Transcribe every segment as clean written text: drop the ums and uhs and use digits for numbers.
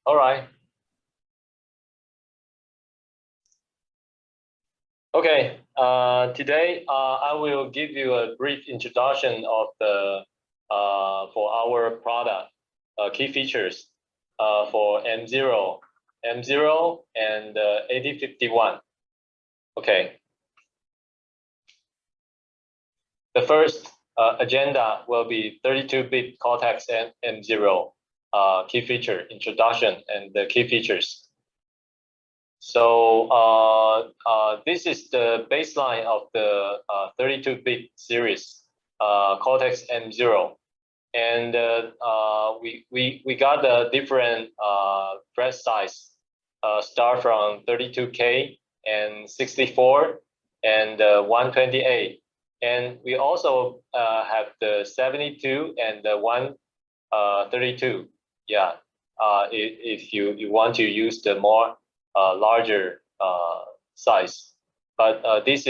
All right. Okay. Today I will give you a brief introduction of the for our product key features for M0, M0 and 8051. Okay. The first agenda will be 32-bit Cortex M0 key feature introduction and the key features. So this is the baseline of the 32-bit series Cortex M0, and we got a different flash size, start from 32K and 64 and 128, and we also have the 72 and the 132. Yeah, if you want to use the more larger size, but this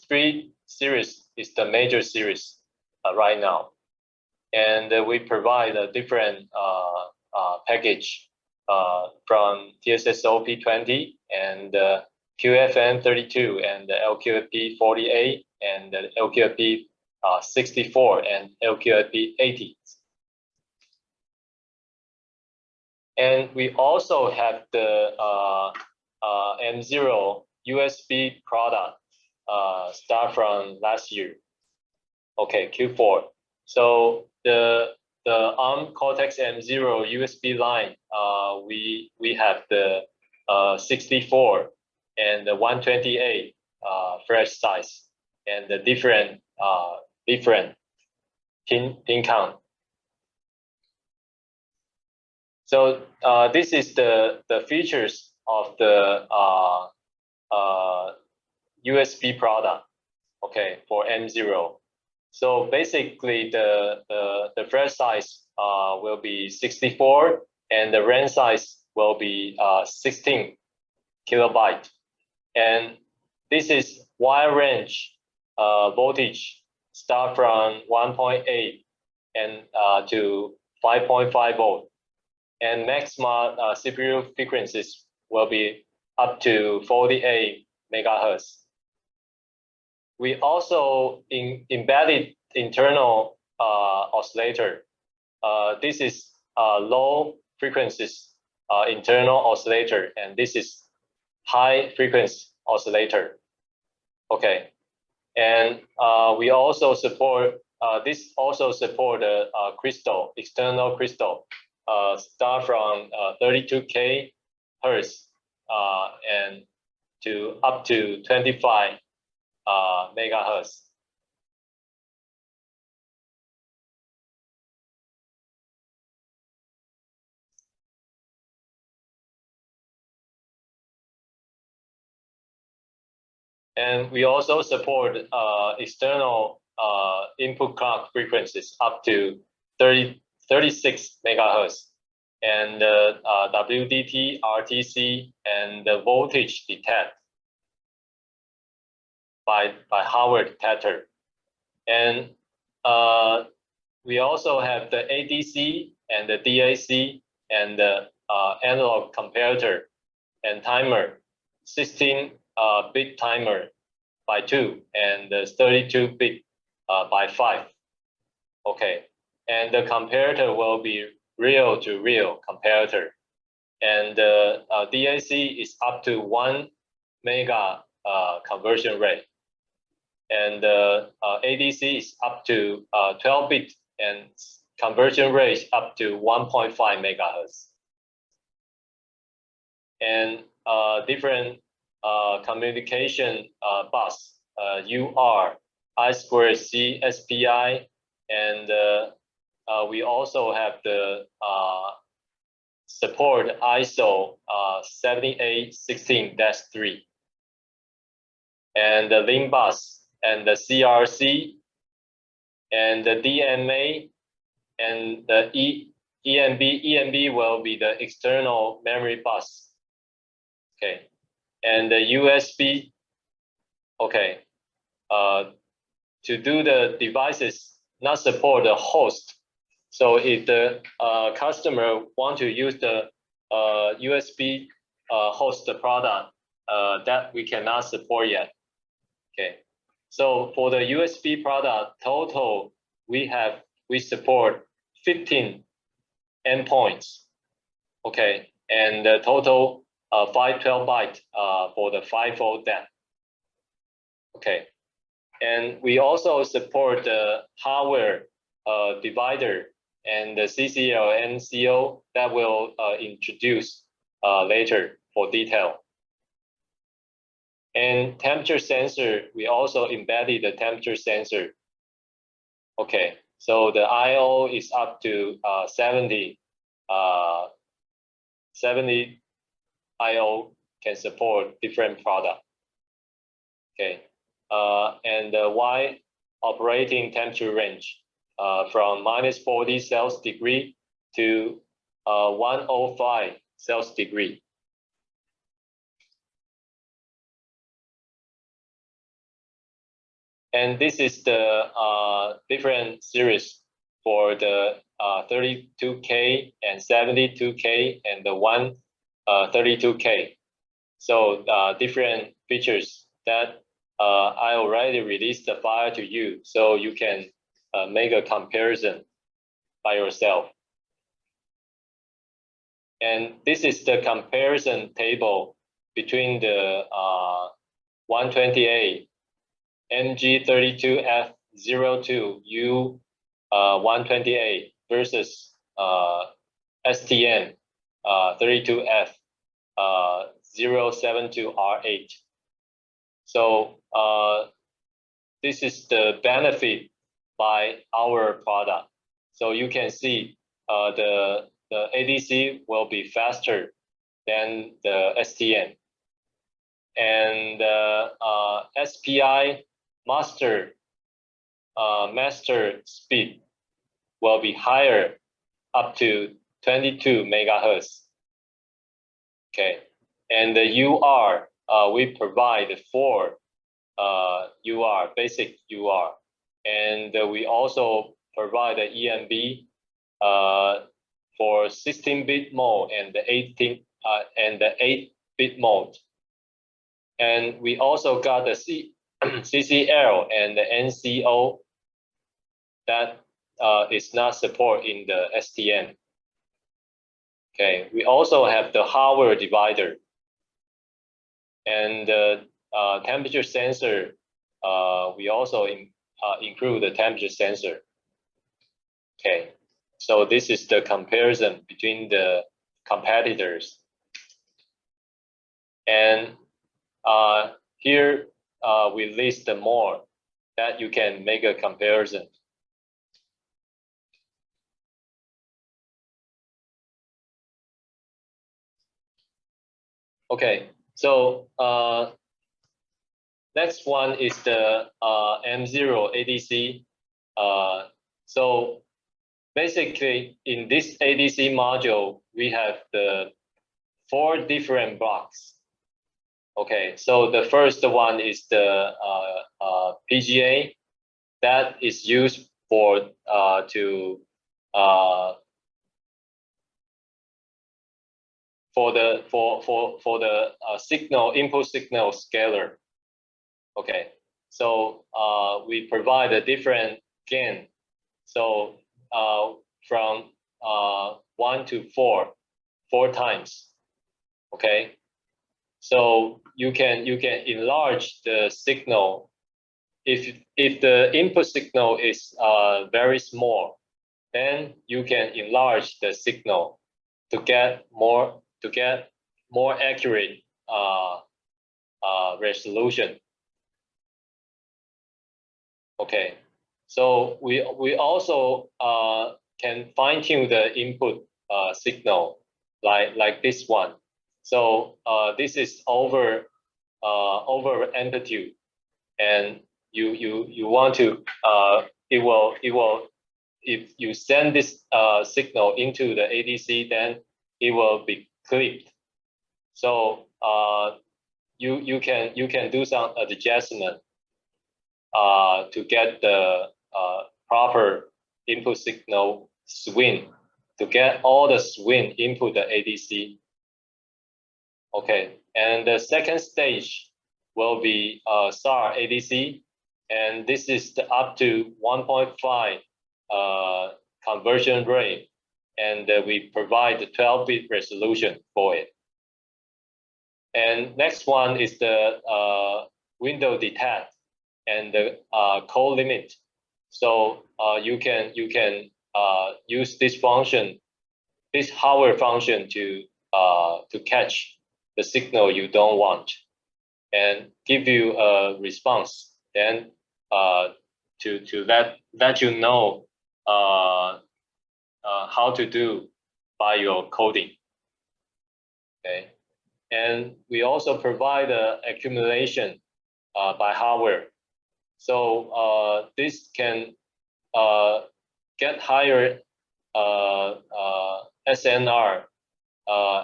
three series is the major series right now, and we provide a different package from TSSOP20 and QFN32 and LQFP48 and LQFP64 and LQFP80. And we also have the M0 USB product start from last year. Okay, Q4. So the ARM Cortex M0 USB line, we have the 64 and the 128 flash size and the different pin count. So this is the features of the USB product, okay, for M0. So basically, the flash size will be 64, and the RAM size will be 16 kilobyte. And this is wide range voltage, start from 1.8 and to 5.5 volt. And maximum CPU frequencies will be up to 48 megahertz. We also embedded internal oscillator. This is low frequencies internal oscillator, and this is high frequency oscillator. Okay, and we also support this also support crystal, external crystal. Start from 32K hertz and to up to 25 megahertz. And we also support external input clock frequencies up to 36 megahertz, and WDT, RTC, and the voltage detect by Howard detector. And we also have the ADC and the DAC and the analog comparator and timer, 16-bit timer by 2 and the 32-bit by 5. Okay. And the comparator will be real-to-real comparator. And the DAC is up to 1 mega conversion rate. And the ADC is up to 12-bit and conversion rate up to 1.5 megahertz. And different communication bus, UR, I2C, SPI, and we also have the support ISO 7816-3 and the link bus and the CRC and the DMA and the EMB. EMB will be the external memory bus. Okay, and the USB. Okay, to do the devices not support the host. So if the customer want to use the USB host product, that we cannot support yet. Okay. So for the USB product, total we support 15 endpoints. Okay, and the total 512 byte for the 5-volt DAC. Okay, and we also support the hardware divider and the CCL and CO that will introduce later for detail. And temperature sensor, we also embedded the temperature sensor. Okay, so the I/O is up to 70 I/O can support different product. Okay, and the Y operating temperature range from -40 Celsius degree to 105 Celsius degree. And this is the different series for the 32K and 72K and the 132K. So different features that I already released the file to you, so you can make a comparison by yourself. And this is the comparison table between the 128 MG32F02U 128 versus STM 32F 072R8. So this is the benefit by our product. So you can see the ADC will be faster than the STM, and SPI master speed will be higher, up to 22 megahertz. Okay, and the UR we provide 4 UR, basic UR, and we also provide the EMB for 16-bit mode and the 8-bit mode. And we also got the CCL and the NCO that is not support in the STM. Okay, we also have the hardware divider and the temperature sensor. We also include the temperature sensor. Okay, so this is the comparison between the competitors. And here we list the more that you can make a comparison. Okay, so next one is the M0 ADC. So basically, in this ADC module, we have the 4 different blocks. Okay, so the first one is the PGA that is used for the signal input signal scaler. Okay, so we provide a different gain. So from 1 to 4 times. Okay, so you can enlarge the signal if the input signal is very small, then you can enlarge the signal to get more accurate resolution. Okay, so we also can fine tune the input signal like this one. So this is over amplitude, and you want to it will if you send this signal into the ADC, then it will be clipped. So you can do some adjustment to get the proper input signal swing, to get all the swing input the ADC. Okay, and the second stage will be SAR ADC, and this is the up to 1.5 conversion rate, and we provide the 12-bit resolution for it. And next one is the window detect and the code limit. So you can use this function, this hardware function to catch the signal you don't want and give you a response. Then to let you know how to do by your coding. Okay, and we also provide accumulation by hardware. So this can get higher SNR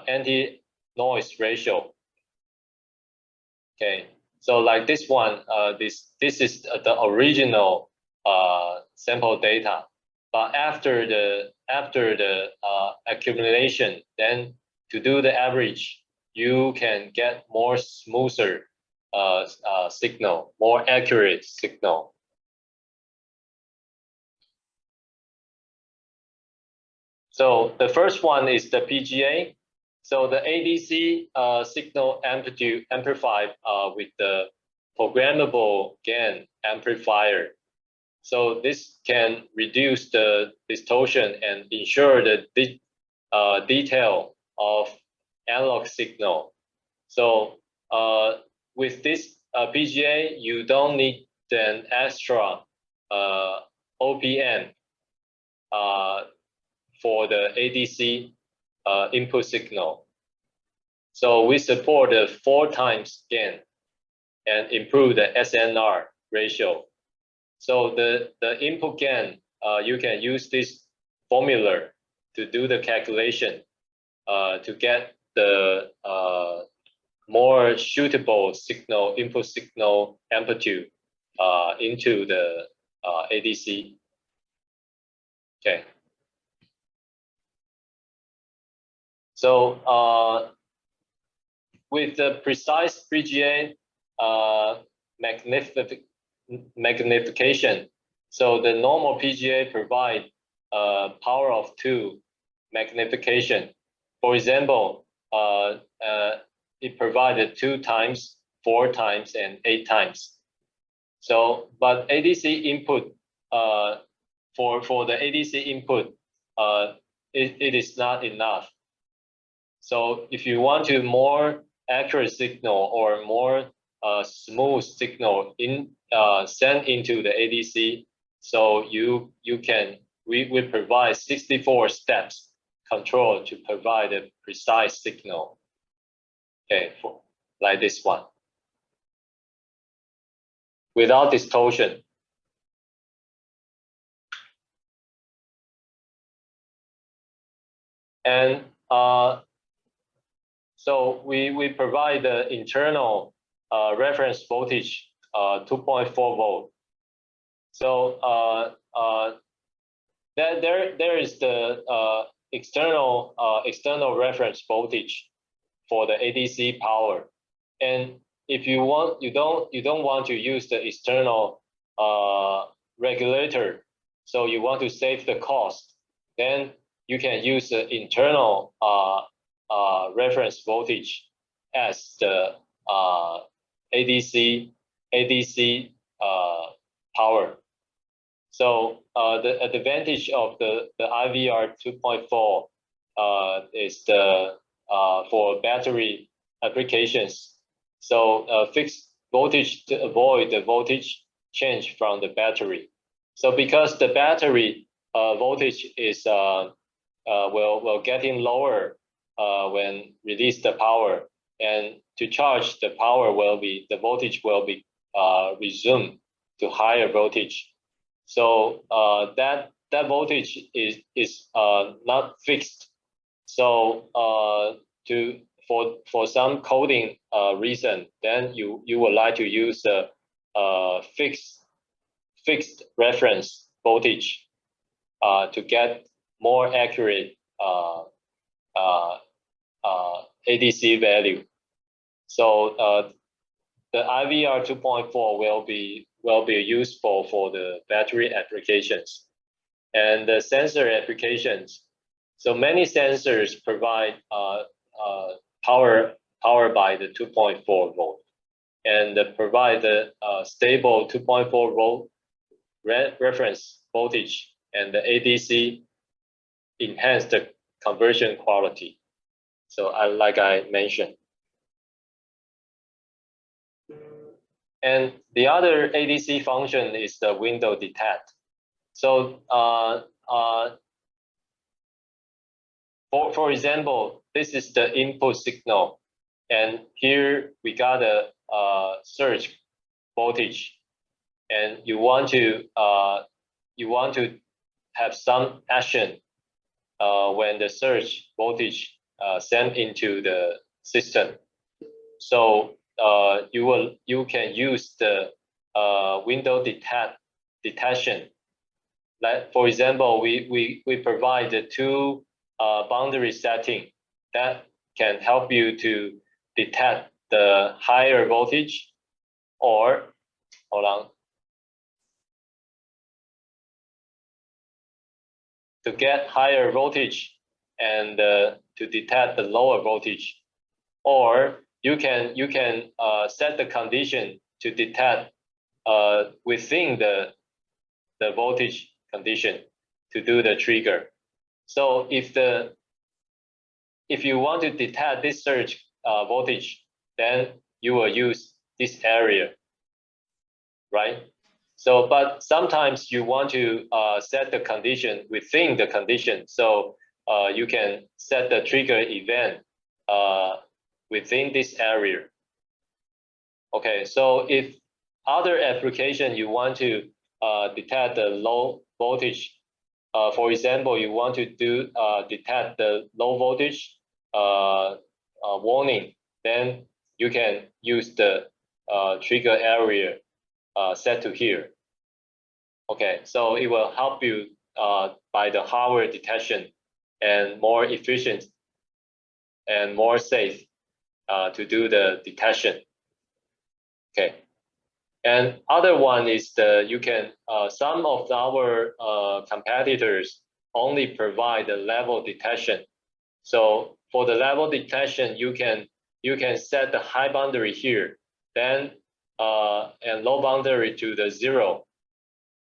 anti-noise ratio. Okay, so like this one, this is the original sample data, but after the accumulation, then to do the average, you can get more smoother signal, more accurate signal. So the first one is the PGA. So the ADC signal amplitude amplified with the programmable gain amplifier. So this can reduce the distortion and ensure the detail of analog signal. So with this PGA, you don't need an extra OPM for the ADC input signal. So we support the 4 times gain and improve the SNR ratio. So the input gain, you can use this formula to do the calculation to get the more suitable signal, input signal amplitude into the ADC. Okay. So with the precise PGA magnification, so the normal PGA provide power of 2 magnification. For example, it provided 2 times, 4 times, and 8 times. So, but ADC input for the ADC input, it is not enough. So if you want to more accurate signal or more smooth signal sent into the ADC, so we provide 64 steps control to provide a precise signal. Okay, like this one, without distortion. And so we provide the internal reference voltage 2.4 volt. So there is the external reference voltage for the ADC power, and if you don't want to use the external regulator, so you want to save the cost, then you can use the internal reference voltage as the ADC power. So the advantage of the IVR 2.4 is the for battery applications. So fixed voltage to avoid the voltage change from the battery. So because the battery voltage is will getting lower when release the power, and to charge the power the voltage will be resumed to higher voltage. So that voltage is not fixed. So for some coding reason, then you would like to use a fixed fixed reference voltage to get more accurate ADC value. So the IVR 2.4 will be useful for the battery applications and the sensor applications. So many sensors provide power by the 2.4 volt and provide the stable 2.4 volt reference voltage, and the ADC enhance the conversion quality. So like I mentioned. And the other ADC function is the window detect. So for example, this is the input signal, and here we got a surge voltage, and you want to have some action when the surge voltage sent into the system. So you can use the window detection. Like for example, we provide the two boundary setting that can help you to detect the higher voltage, or hold on, to get higher voltage and to detect the lower voltage, or you can set the condition to detect within the voltage condition to do the trigger. So if you want to detect this surge voltage, then you will use this area, right? So, but sometimes you want to set the condition within the condition. So you can set the trigger event within this area. Okay, so if other application you want to detect the low voltage, for example, you want to detect the low voltage warning, then you can use the trigger area set to here. Okay, so it will help you by the hardware detection and more efficient and more safe to do the detection. Okay, and other one is you can some of our competitors only provide the level detection. So for the level detection, you can set the high boundary here, then and low boundary to the 0.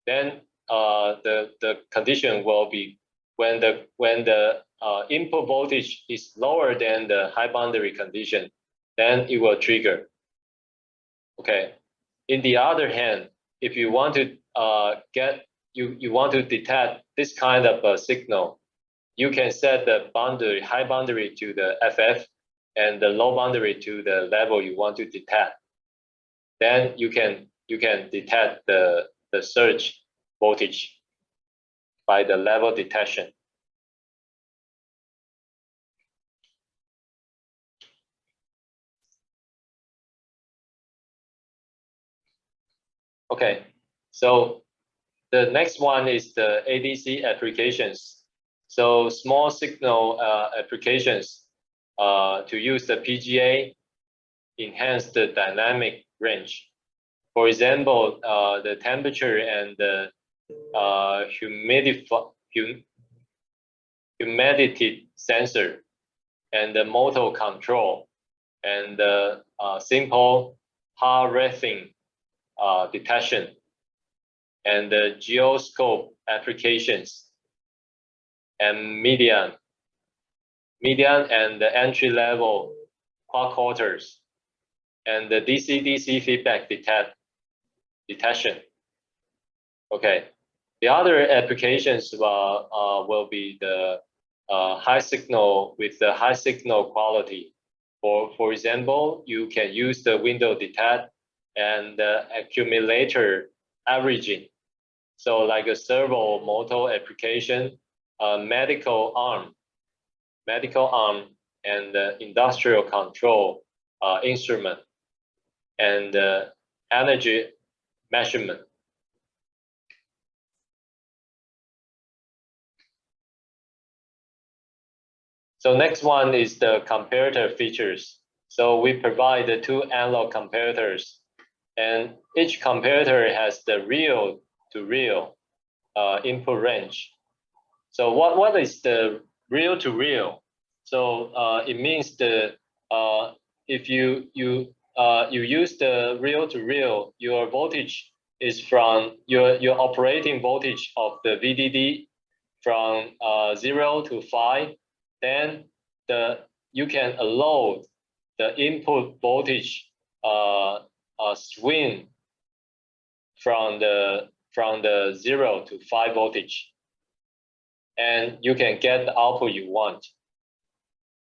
Then the condition will be when the input voltage is lower than the high boundary condition, then it will trigger. Okay. In the other hand, if you want to you want to detect this kind of a signal, you can set the high boundary to the FF and the low boundary to the level you want to detect. Then you can detect the surge voltage by the level detection. Okay, so the next one is the ADC applications. So small signal applications to use the PGA, enhance the dynamic range. For example, the temperature and the humidity sensor, and the motor control, and the simple heart rhythm detection, and the geoscope applications, and median and the entry-level quadcopters, and the DC-DC feedback detection. Okay, the other applications will be the high signal with the high signal quality. For example, you can use the window detect and the accumulator averaging. So like a servo motor application, medical arm, and industrial control instrument, and energy measurement. So next one is the comparator features. So we provide the two analog comparators, and each comparator has the real to real input range. So what is the real to real? So it means the if you use the real to real, your voltage is from your operating voltage of the VDD from 0 to 5, then you can allow the input voltage swing from the 0 to 5 voltage, and you can get the output you want.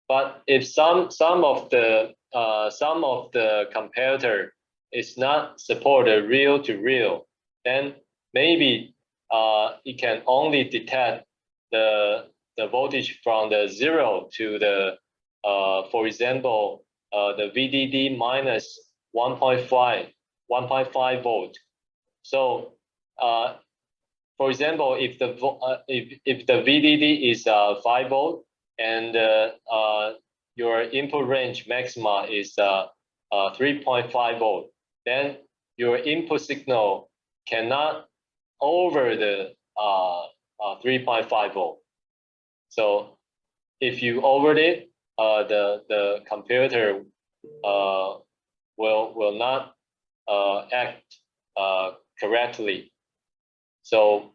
But if some of the comparator is not supported real to real, then maybe it can only detect the voltage from the 0 to the for example the VDD minus 1.5 volt. So for example, if the VDD is 5 volt and your input range maxima is 3.5 volt, then your input signal cannot over the 3.5 volt. So if you over it, the comparator will not act correctly. So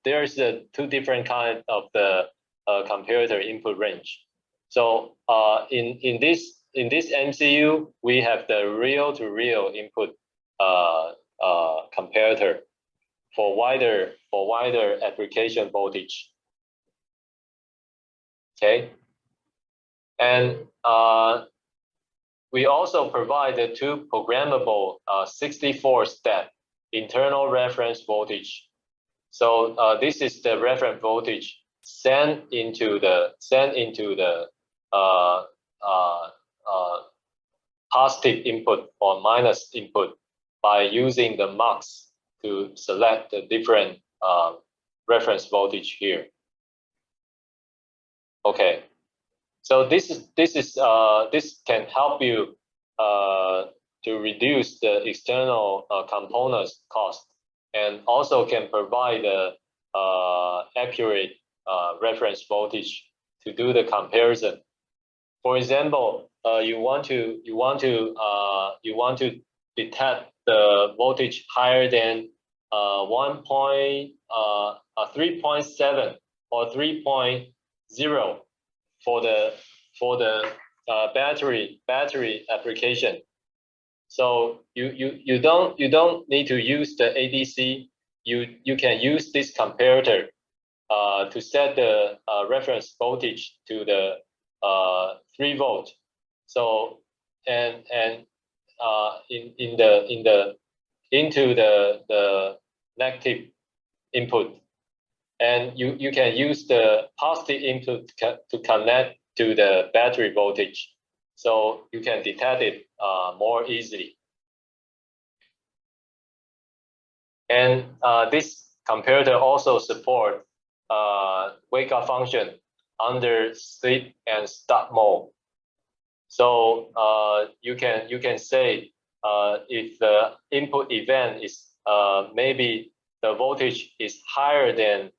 there's two different kinds of the comparator input range. So in this MCU, we have the real to real input comparator for wider application voltage. Okay, and we also provide the two programmable 64-step internal reference voltage. So this is the reference voltage sent into the positive input or minus input by using the mux to select the different reference voltage here. Okay. So this can help you to reduce the external components cost, and also can provide a accurate reference voltage to do the comparison. For example, you want to detect the voltage higher than 3.7 or 3.0 for the battery application. So you don't need to use the ADC. You can use this comparator to set the reference voltage to the 3 volt. So into the negative input, and you can use the positive input to connect to the battery voltage, so you can detect it more easily. And this comparator also support wake up function under sleep and start mode. So you can say if the input event is maybe the voltage is higher than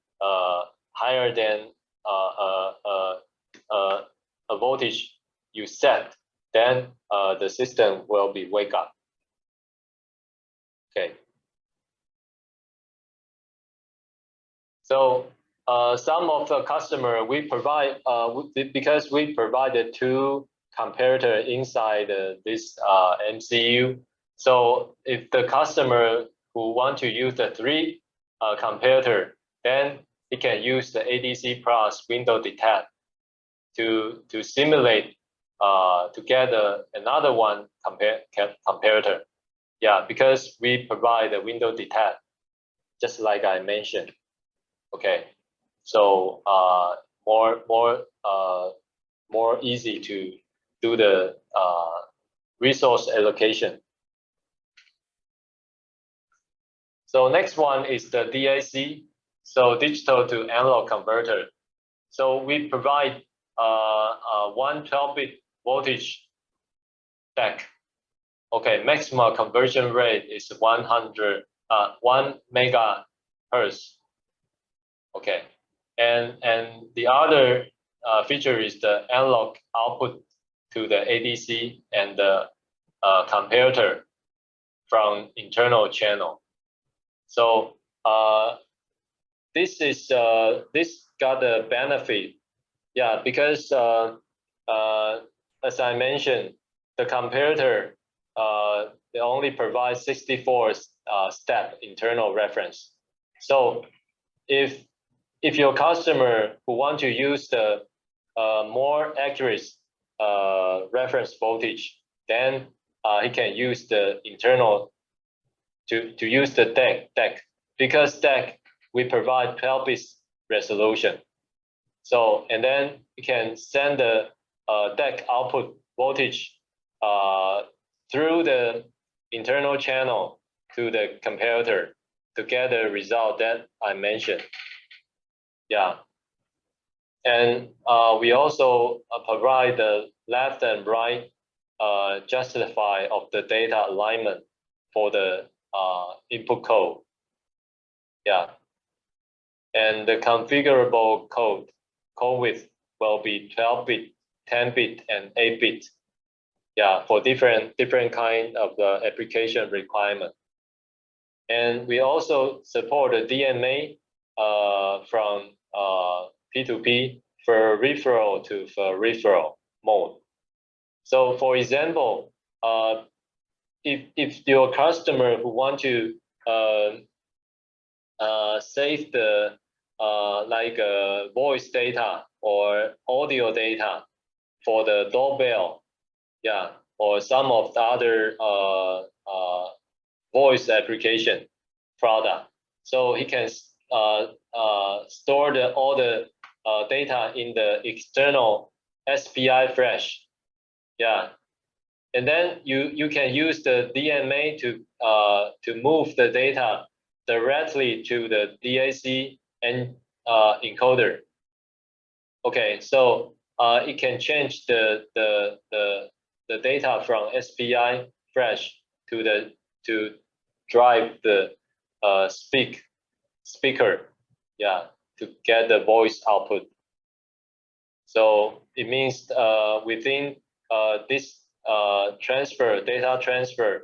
a voltage you set, then the system will be wake up. Okay. So some of the customer we provide because we provided 2 comparator inside this MCU. So if the customer who want to use the 3 comparator, then he can use the ADC plus window detect to simulate to get another one comparator. Yeah, because we provide the window detect, just like I mentioned. Okay, so more easy to do the resource allocation. So next one is the DAC. So digital to analog converter. So we provide 112-bit voltage DAC. Okay, maximum conversion rate is 1 megahertz. Okay, and the other feature is the analog output to the ADC and the comparator from internal channel. So this got a benefit, yeah, because as I mentioned, the comparator they only provide 64 step internal reference. So if your customer who want to use the more accurate reference voltage, then he can use the internal to use the DAC because DAC we provide 12-bit resolution. So and then you can send the DAC output voltage through the internal channel to the comparator to get the result that I mentioned. Yeah, and we also provide the left and right justify of the data alignment for the input code. Yeah, and the configurable code width will be 12-bit, 10-bit, and 8-bit. Yeah, for different kind of the application requirement. And we also support the DMA from P2P for referral to referral mode. So for example, if your customer who want to save the like voice data or audio data for the doorbell, yeah, or some of the other voice application product, so he can store all the data in the external SPI flash, yeah, and then you can use the DMA to move the data directly to the DAC and encoder. Okay, so it can change the data from SPI flash to drive the speaker, yeah, to get the voice output. So it means within this data transfer,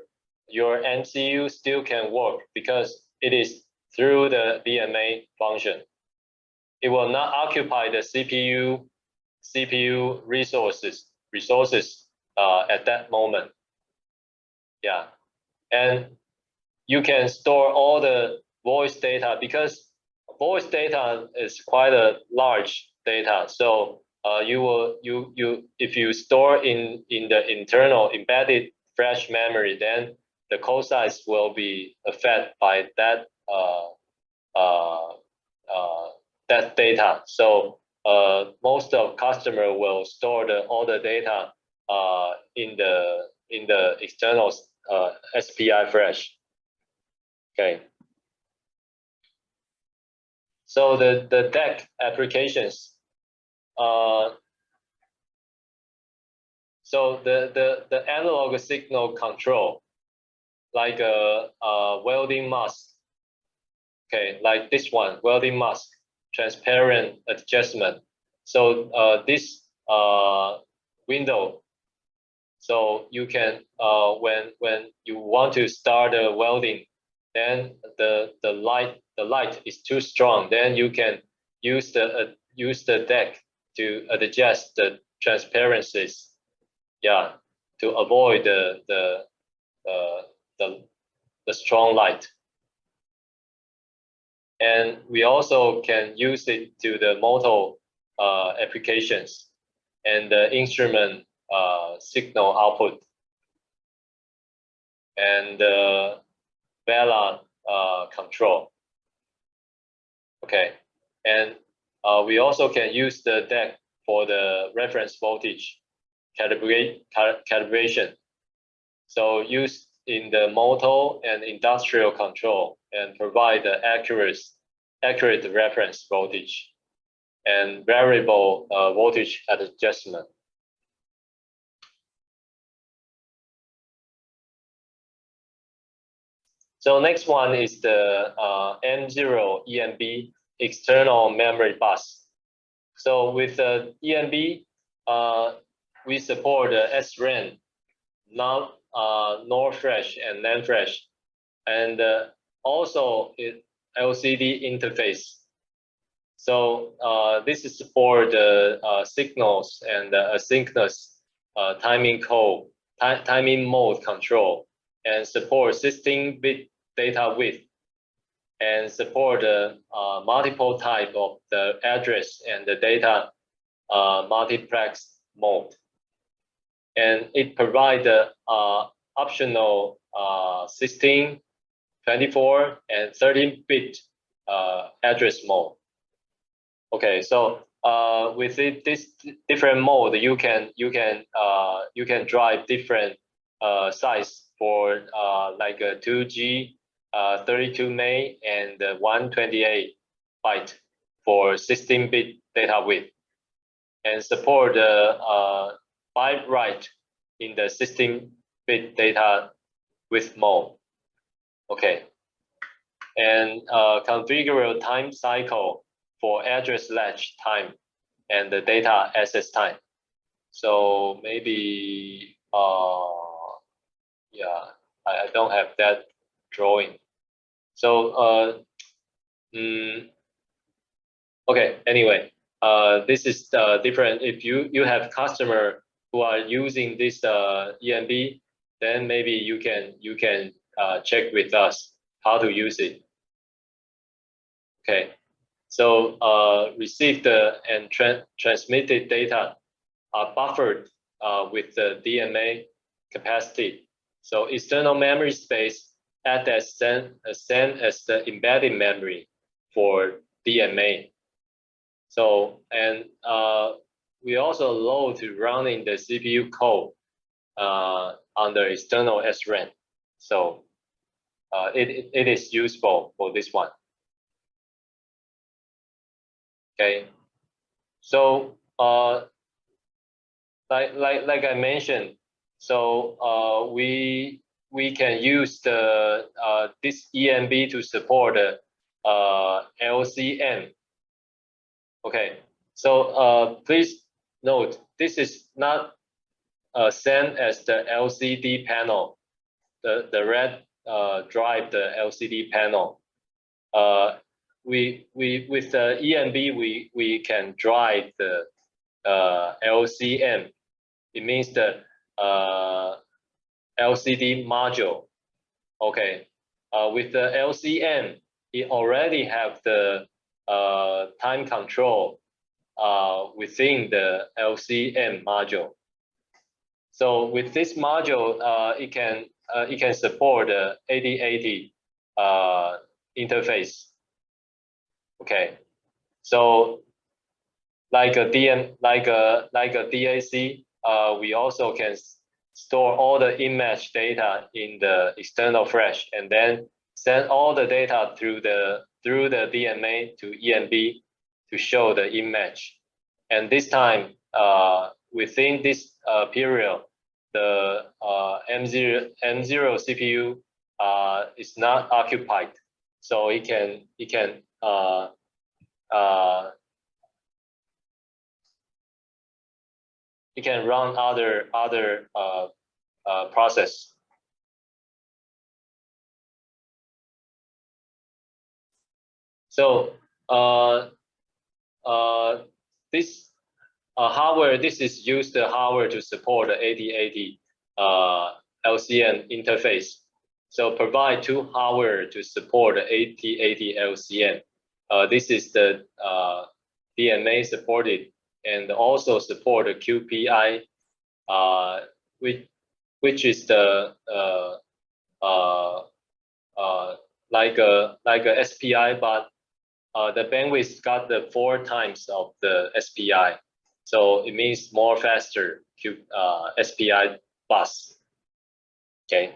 your MCU still can work because it is through the DMA function. It will not occupy the CPU resources at that moment. Yeah, and you can store all the voice data because voice data is quite a large data. So if you store in the internal embedded flash memory, then the code size will be affected by that that data. So most of customer will store all the data in the external SPI flash. Okay. So the DAC applications. So the analog signal control, like a welding mask. Okay, like this one, welding mask, transparent adjustment. So this window, so you can when you want to start a welding, then the light is too strong, then you can use the DAC to adjust the transparencies, yeah, to avoid the strong light. And we also can use it to the motor applications and the instrument signal output and VELA control. Okay, and we also can use the DAC for the reference voltage calibration. So use in the motor and industrial control and provide the accurate accurate reference voltage and variable voltage adjustment. So next one is the M0 EMB external memory bus. So with the EMB, we support the SRAM, NOR flash and NAND flash, and also LCD interface. So this is for the signals and asynchronous timing mode control, and support 16-bit data width, and support multiple type of the address and the data multiplex mode. And it provides optional 16, 24, and 13-bit address mode. Okay, so with this different mode, you can drive different size for like a 2G, 32 MB, and 128 byte for 16-bit data width, and support the byte write in the 16-bit data width mode. Okay, and configurable time cycle for address latch time and the data access time. So maybe yeah, I don't have that drawing. So okay, anyway, this is different. If you have customer who are using this EMB, then maybe you can check with us how to use it. Okay, so received and transmitted data are buffered with the DMA capacity. So external memory space act as same as the embedded memory for DMA. So, and we also load to running the CPU code under external SRAM. So it is useful for this one. Okay, so like I mentioned, so we can use the this EMB to support LCM. Okay, so please note this is not same as the LCD panel. The red drive the LCD panel. We with the EMB we can drive the LCM. It means the LCD module. Okay, with the LCM, it already have the time control within the LCM module. So with this module, it can support the 8080 interface. Okay, so like a DAC, we also can store all the image data in the external flash, and then send all the data through the DMA to EMB to show the image. And this time, within this period, the M0 CPU is not occupied, so it can run other process. So this hardware, this is used the hardware to support the 8080 LCM interface. So provide two hardware to support the 8080 LCM. This is the DMA supported, and also support the QPI, which is the like a SPI, but the bandwidth got the 4 times of the SPI, so it means more faster SPI bus. Okay.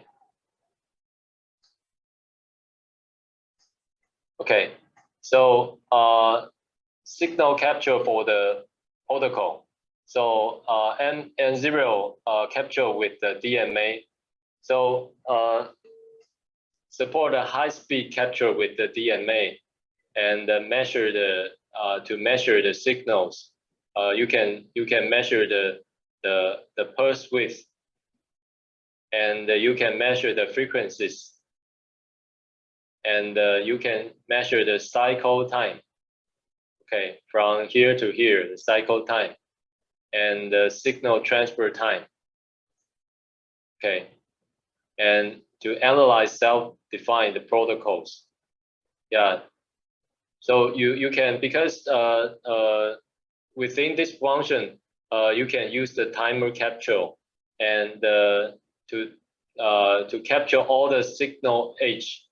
Okay. So signal capture for the protocol. So N0 capture with the DMA. So support a high-speed capture with the DMA and measure the to measure the signals. You can measure the pulse width, and you can measure the frequencies, and you can measure the cycle time. Okay, from here to here, the cycle time and the signal transfer time. Okay, and to analyze self-defined protocols. Yeah. So you can, because within this function, you can use the timer capture and to capture all the signal H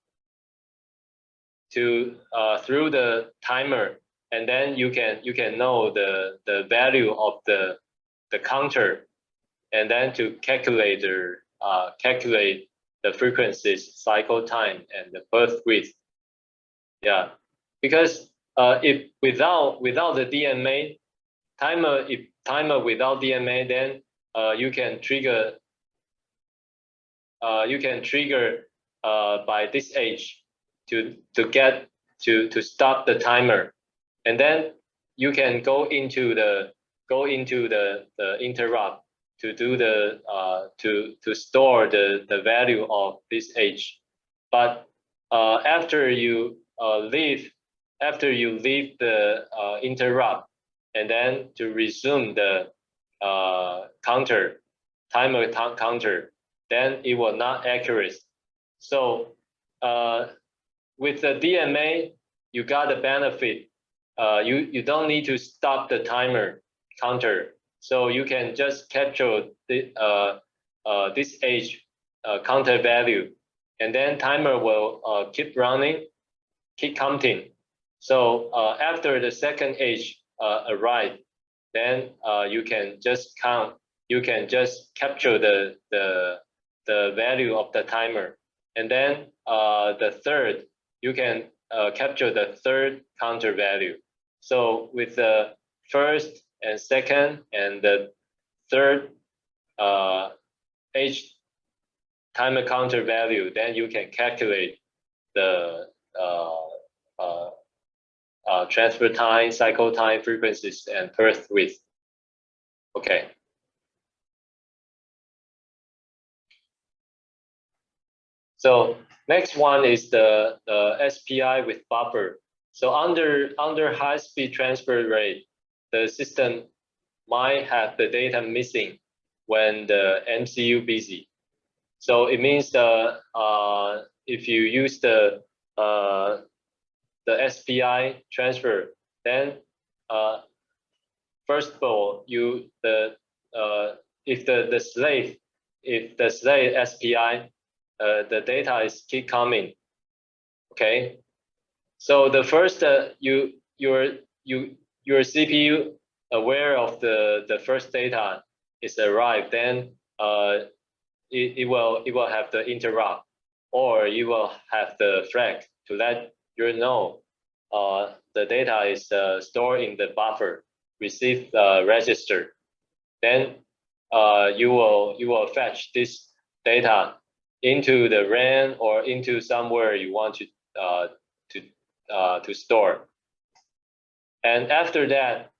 to through the timer, and then you can know the value of the counter, and then to calculate the frequencies, cycle time, and the pulse width. Yeah, because if without the DMA timer, if timer without DMA, then you can trigger by this age to get to stop the timer, and then you can go into the interrupt to do the to store the value of this age. But after you leave the interrupt, and then to resume the timer counter, then it will not accurate. So with the DMA, you got the benefit. You don't need to stop the timer counter, so you can just capture this age counter value, and then timer will keep running, keep counting. So after the second age arrive, then you can just count. You can just capture the value of the timer, and then the third, you can capture the third counter value. So with the first and second and the third age timer counter value, then you can calculate the transfer time, cycle time, frequencies, and pulse width. Okay. So next one is the SPI with buffer. So under high-speed transfer rate, the system might have the data missing when the MCU busy. So it means if you use the SPI transfer, then first of all, if the slave SPI, the data is keep coming. Okay, so the first your CPU aware of the first data is arrived, then it will have the interrupt, or you will have the flag to let you know the data is stored in the buffer, receive register. Then you will fetch this data into the RAM or into somewhere you want to store. And after that,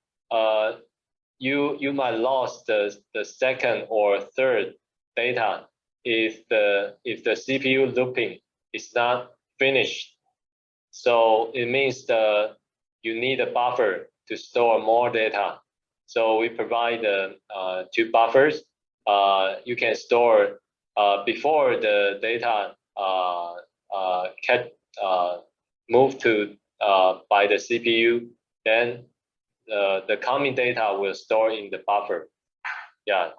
you might lost the second or third data if the CPU looping is not finished. So it means you need a buffer to store more data. So we provide two buffers. You can store before the data move to by the CPU, then the coming data will store in the buffer. Yeah,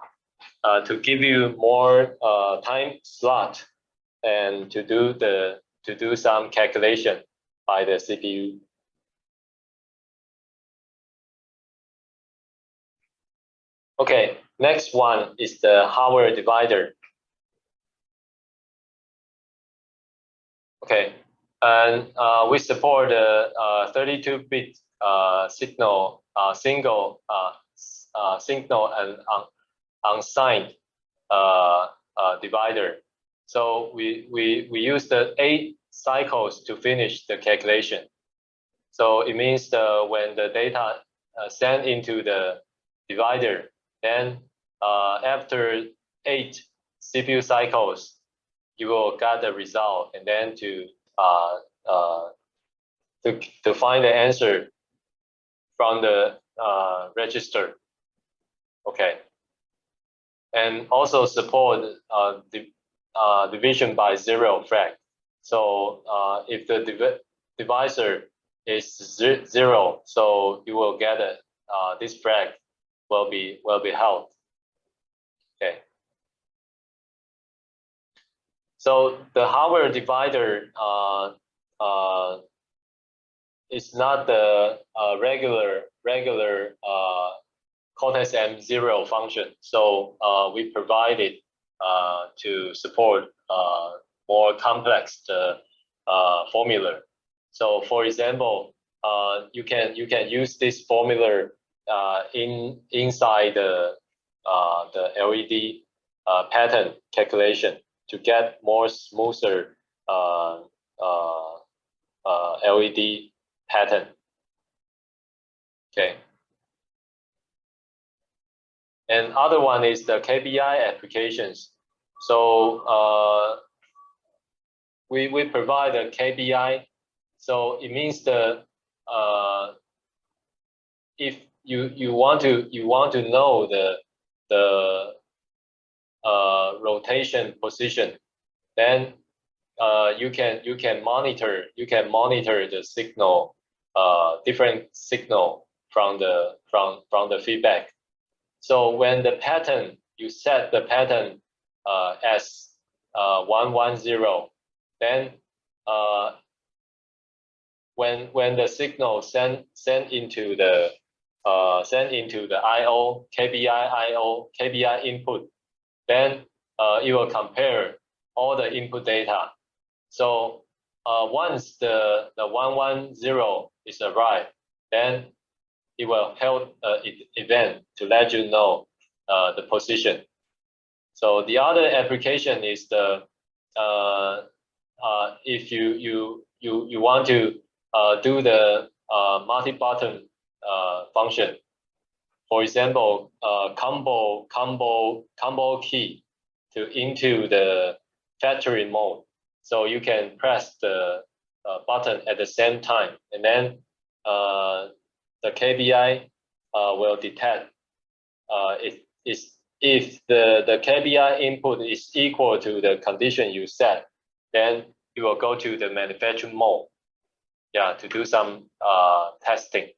to give you more time slot and to do some calculation by the CPU. Okay, next one is the hardware divider. Okay, And we support the 32-bit signal, single signal and unsigned divider. So we use the 8 cycles to finish the calculation. So it means when the data sent into the divider, then after 8 CPU cycles, you will get the result, and then to find the answer from the register. Okay, and also support division by 0 flag. So if the divisor is 0, so you will get it. This flag will be held. Okay. So the hardware divider is not the regular Cortex-M0 function. So we provided to support more complex formula. So for example, you can use this formula inside the LED pattern calculation to get more smoother LED pattern. Okay. And other one is the KPI applications. So we provide a KPI. So it means the if you want to know the rotation position, then you can monitor the signal, different signal from the feedback. So when the pattern, you set the pattern as 110, then when the signal sent into the I/O KPI input, then it will compare all the input data. So once the 110 is arrived, then it will hold event to let you know the position. So the other application is the if you want to do the multi-button function. For example, combo key into the factory mode. So you can press the button at the same time, and then the KPI will detect if the KPI input is equal to the condition you set, then you will go to the manufacturing mode, yeah, to do some testing.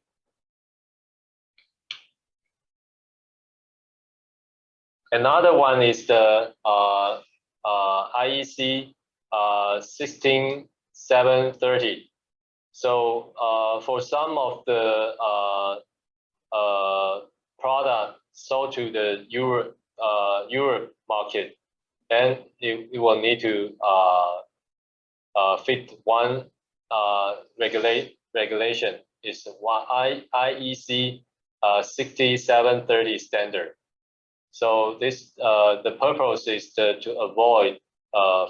Another one is the IEC 16730. So for some of the product sold to the Europe market, then it will need to fit one regulation is IEC 6730 standard. So this the purpose is to avoid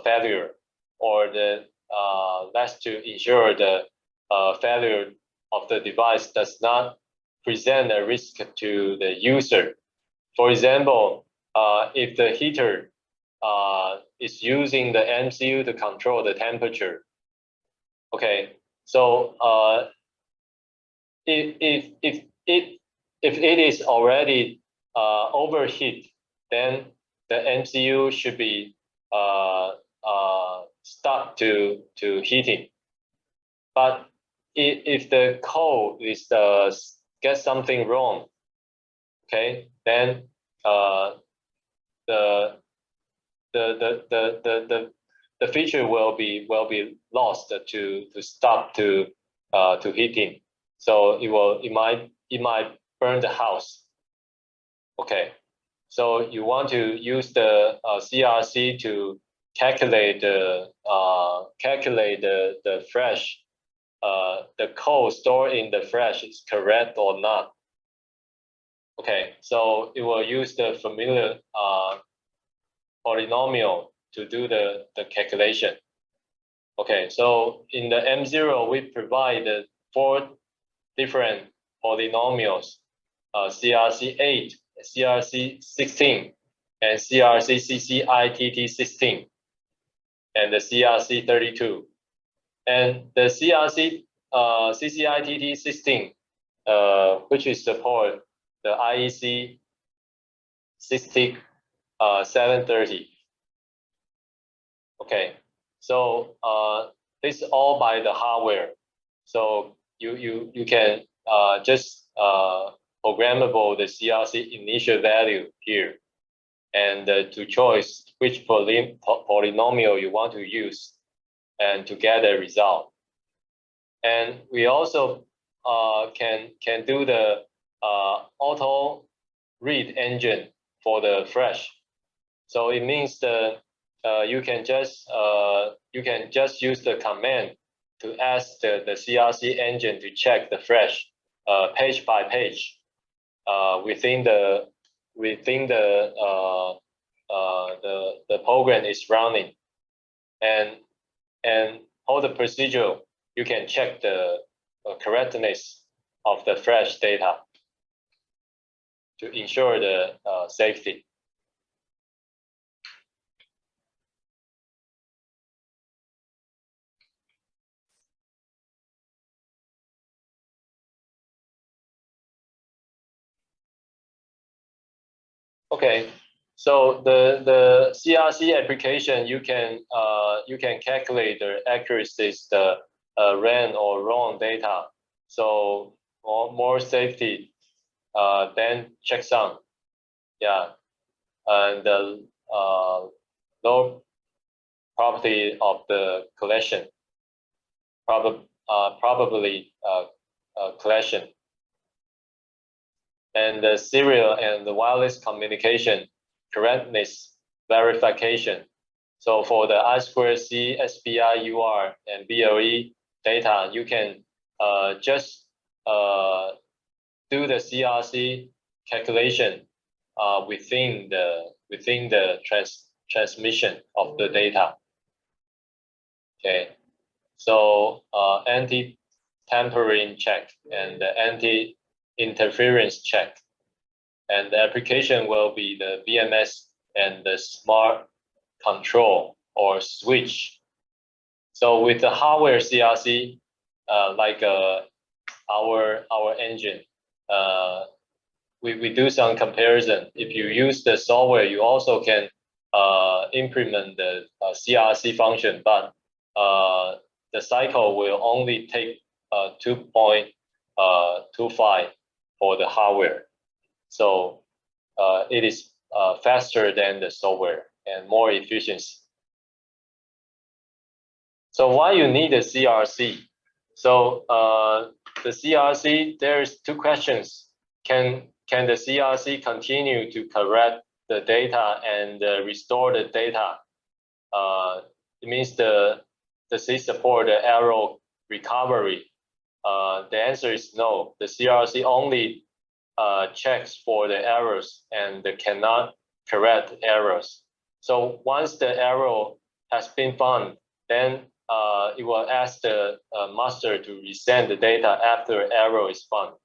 failure, or that's to ensure the failure of the device does not present a risk to the user. For example, if the heater is using the MCU to control the temperature, okay, so if it is already overheat, then the MCU should be stopped to heating. But if the code is get something wrong, okay, then the feature will be lost to stop to heating. So it might burn the house. Okay, so you want to use the CRC to calculate the flash, the code stored in the flash is correct or not. Okay, so it will use the familiar polynomial to do the calculation. Okay, so in the M0, we provide the 4 different polynomials, CRC8, CRC16, and CRC-CCITT16, and the CRC32. And the CCITT16, which is support the IEC 730. Okay, so this is all by the hardware. So you can just programmable the CRC initial value here, and to choose which polynomial you want to use, and to get a result. And we also can do the auto read engine for the flash. So it means you can just use the command to ask the CRC engine to check the flash page by page within the program is running, and all the procedure you can check the correctness of the flash data to ensure the safety. Okay, so the CRC application, you can calculate the accuracies, the ran or wrong data. So more safety than checksum. Yeah, and the low probability of the collection, probably collection. And the serial and the wireless communication correctness verification. So for the I2C, SPI, UR, and BLE data, you can just do the CRC calculation within the transmission of the data. Okay, so anti-tampering check and the anti-interference check, and the application will be the BMS and the smart control or switch. So with the hardware CRC, like our engine, we do some comparison. If you use the software, you also can implement the CRC function, but the cycle will only take 2.25 for the hardware. So it is faster than the software and more efficient. So why you need a CRC? So the CRC, there's 2 questions. Can the CRC continue to correct the data and restore the data? It means the C support the error recovery. The answer is no. The CRC only checks for the errors and cannot correct errors. So once the error has been found, then it will ask the master to resend the data after error is found.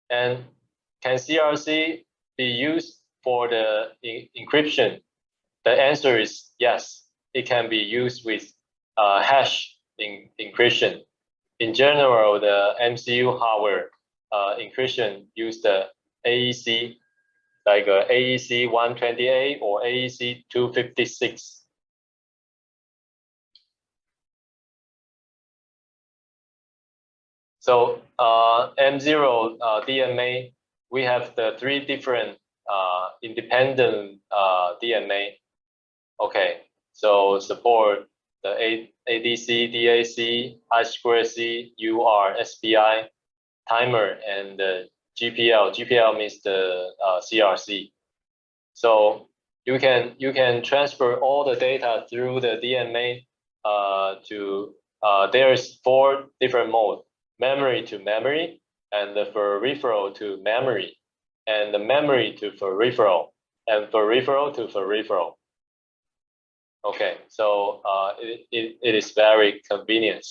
And can CRC be used for the encryption? The answer is yes. It can be used with hash encryption. In general, the MCU hardware encryption use the AEC, like AEC 128 or AEC 256. So M0 DMA, we have the 3 different independent DMA. Okay, so support the ADC, DAC, I2C, UR, SPI, timer, and the GPL. GPL means the CRC. So you can transfer all the data through the DMA to there's 4 different modes: memory to memory, and the peripheral to memory, and the memory to peripheral, and peripheral to peripheral. Okay, so it is very convenient.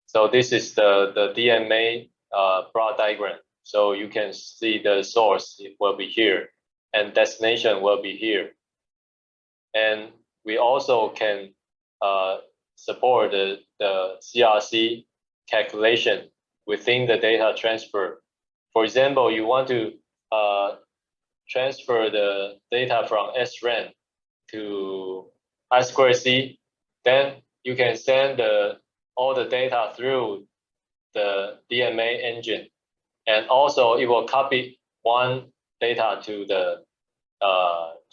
So this is the DMA plot diagram. So you can see the source, it will be here, and destination will be here. And we also can support the CRC calculation within the data transfer. For example, you want to transfer the data from SRAM to I2C, then you can send all the data through the DMA engine, and also it will copy one data to the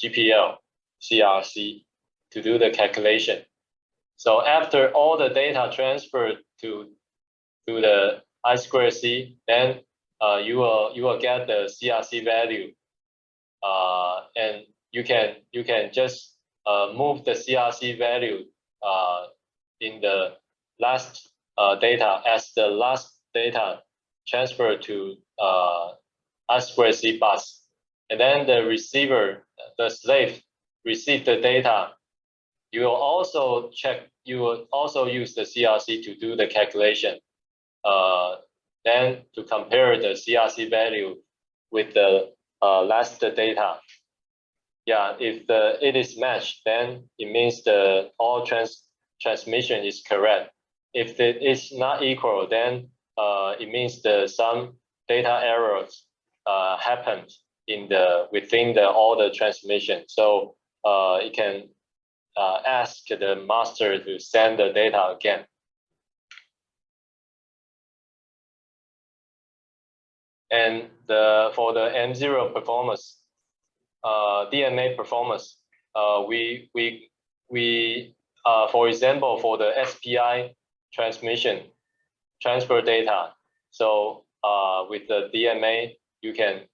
GPL CRC to do the calculation. So after all the data transferred to the I2C, then you will get the CRC value, and you can just move the CRC value in the last data as the last data transferred to I2C bus, and then the receiver, the slave, receive the data. You will also use the CRC to do the calculation. Then to compare the CRC value with the last data. Yeah, if it is matched, then it means the all transmission is correct. If it is not equal, then it means some data errors happened within all the transmission. So it can ask the master to send the data again. And for the M0 performance, DMA performance, for example, for the SPI transfer data. So with the DMA, you can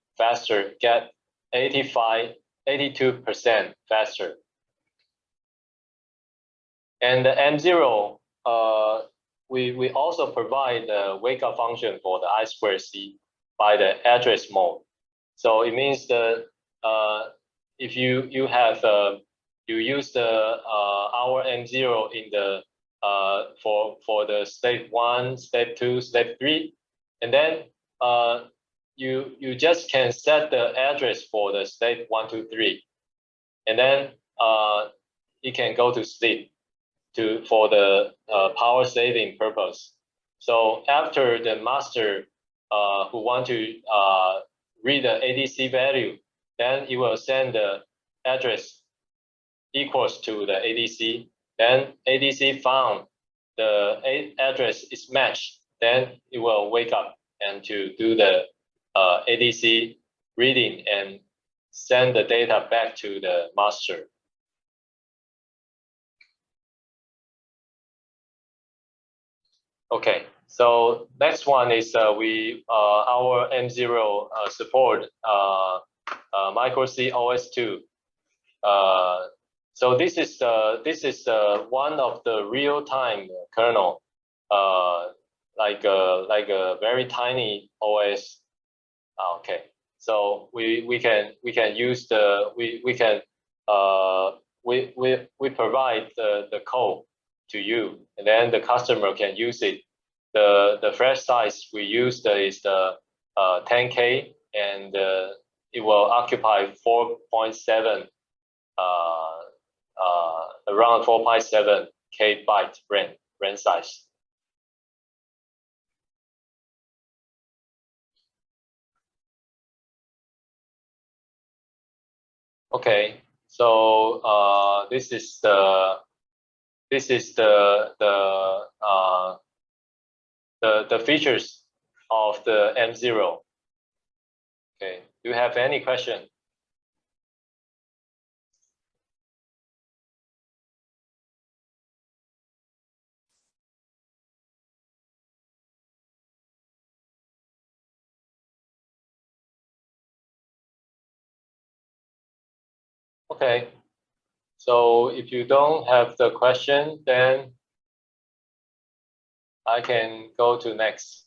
get 82% faster. And the M0, we also provide the wake up function for the I2C by the address mode. So it means if you use our M0 in the for the step 1, step 2, step 3, and then you just can set the address for the step 1, 2, 3, and then it can go to sleep for the power saving purpose. So after the master who want to read the ADC value, then it will send the address equals to the ADC. Then ADC found the address is matched, then it will wake up and to do the ADC reading and send the data back to the master. Okay, so next one is our M0 support Micro C OS2. So this is one of the real-time kernel, like a very tiny OS. Okay, so we can use we provide the code to you, and then the customer can use it. The flash size we use is the 10K, and it will occupy 4.7 around 4.7 byte RAM size. Okay, so this is the features of the M0. Okay, do you have any question? Okay. So if you don't have the question, then I can go to next.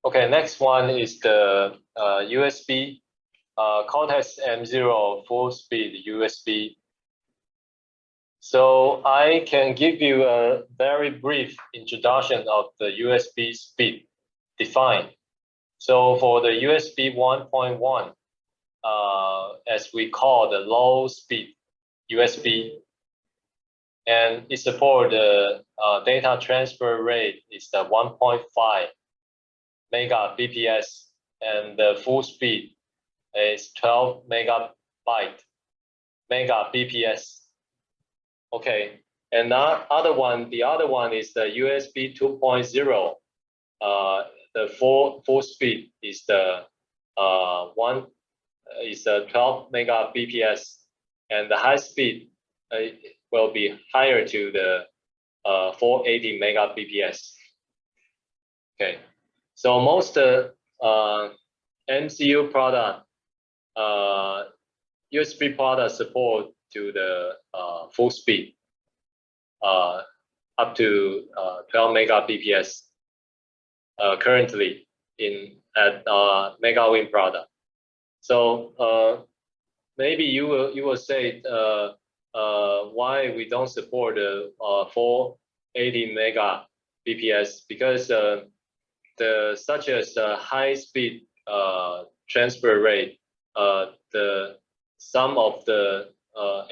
Okay, next one is the USB Cortex M0 full speed USB. So I can give you a very brief introduction of the USB speed defined. So for the USB 1.1, as we call the low speed USB, and it support the data transfer rate is the 1.5 megabps, and the full speed is 12 megabps. Okay, and the other one is the USB 2.0. The full speed is the 12 megabps, and the high speed will be higher to the 480 megabps. Okay, so most MCU product, USB product support to the full speed up to 12 megabps currently at MegaWin product. So maybe you will say why we don't support the 480 megabps, because the such as high speed transfer rate, the some of the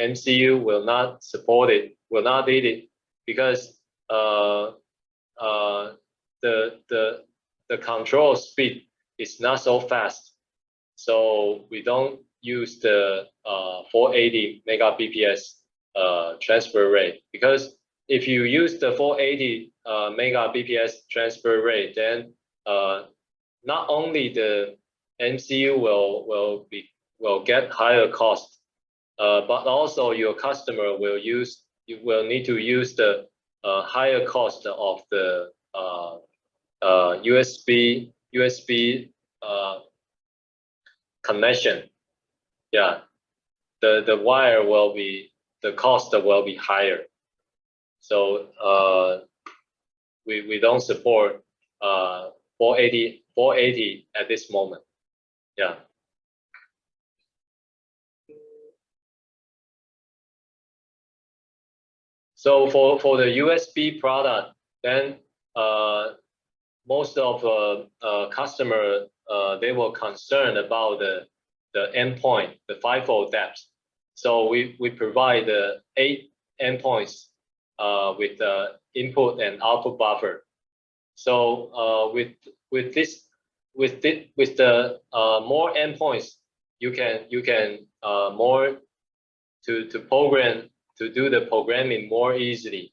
MCU will not support it, will not need it, because the control speed is not so fast. So we don't use the 480 megabps transfer rate, because if you use the 480 megabps transfer rate, then not only the MCU will get higher cost, but also your customer will need to use the higher cost of the USB connection. Yeah, the wire will be, the cost will be higher. So we don't support 480 at this moment. Yeah. So for the USB product, then most of customer they were concerned about the endpoint, the FIFO depth. So we provide the 8 endpoints with the input and output buffer. So with the more endpoints, you can more to program, to do the programming more easily,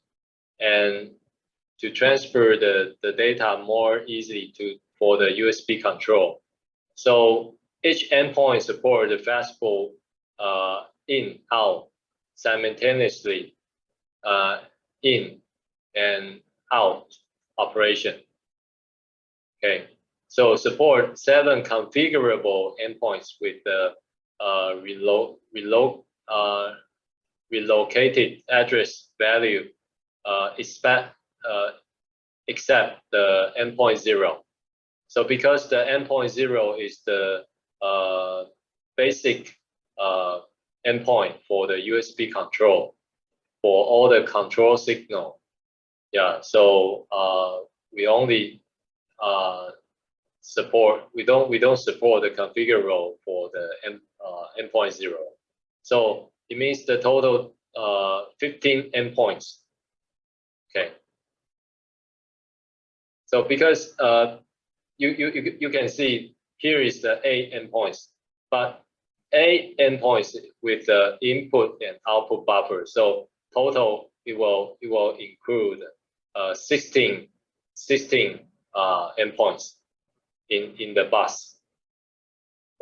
and to transfer the data more easily for the USB control. So each endpoint support the fastball in, out simultaneously, in and out operation. Okay, so support 7 configurable endpoints with the relocated address value except the endpoint 0. So because the endpoint 0 is the basic endpoint for the USB control for all the control signal. Yeah, so we only support, we don't support the configurable for the endpoint 0. So it means the total 15 endpoints. Okay. So because you can see here is the 8 endpoints, but 8 endpoints with the input and output buffer. So total it will include 16 endpoints in the bus.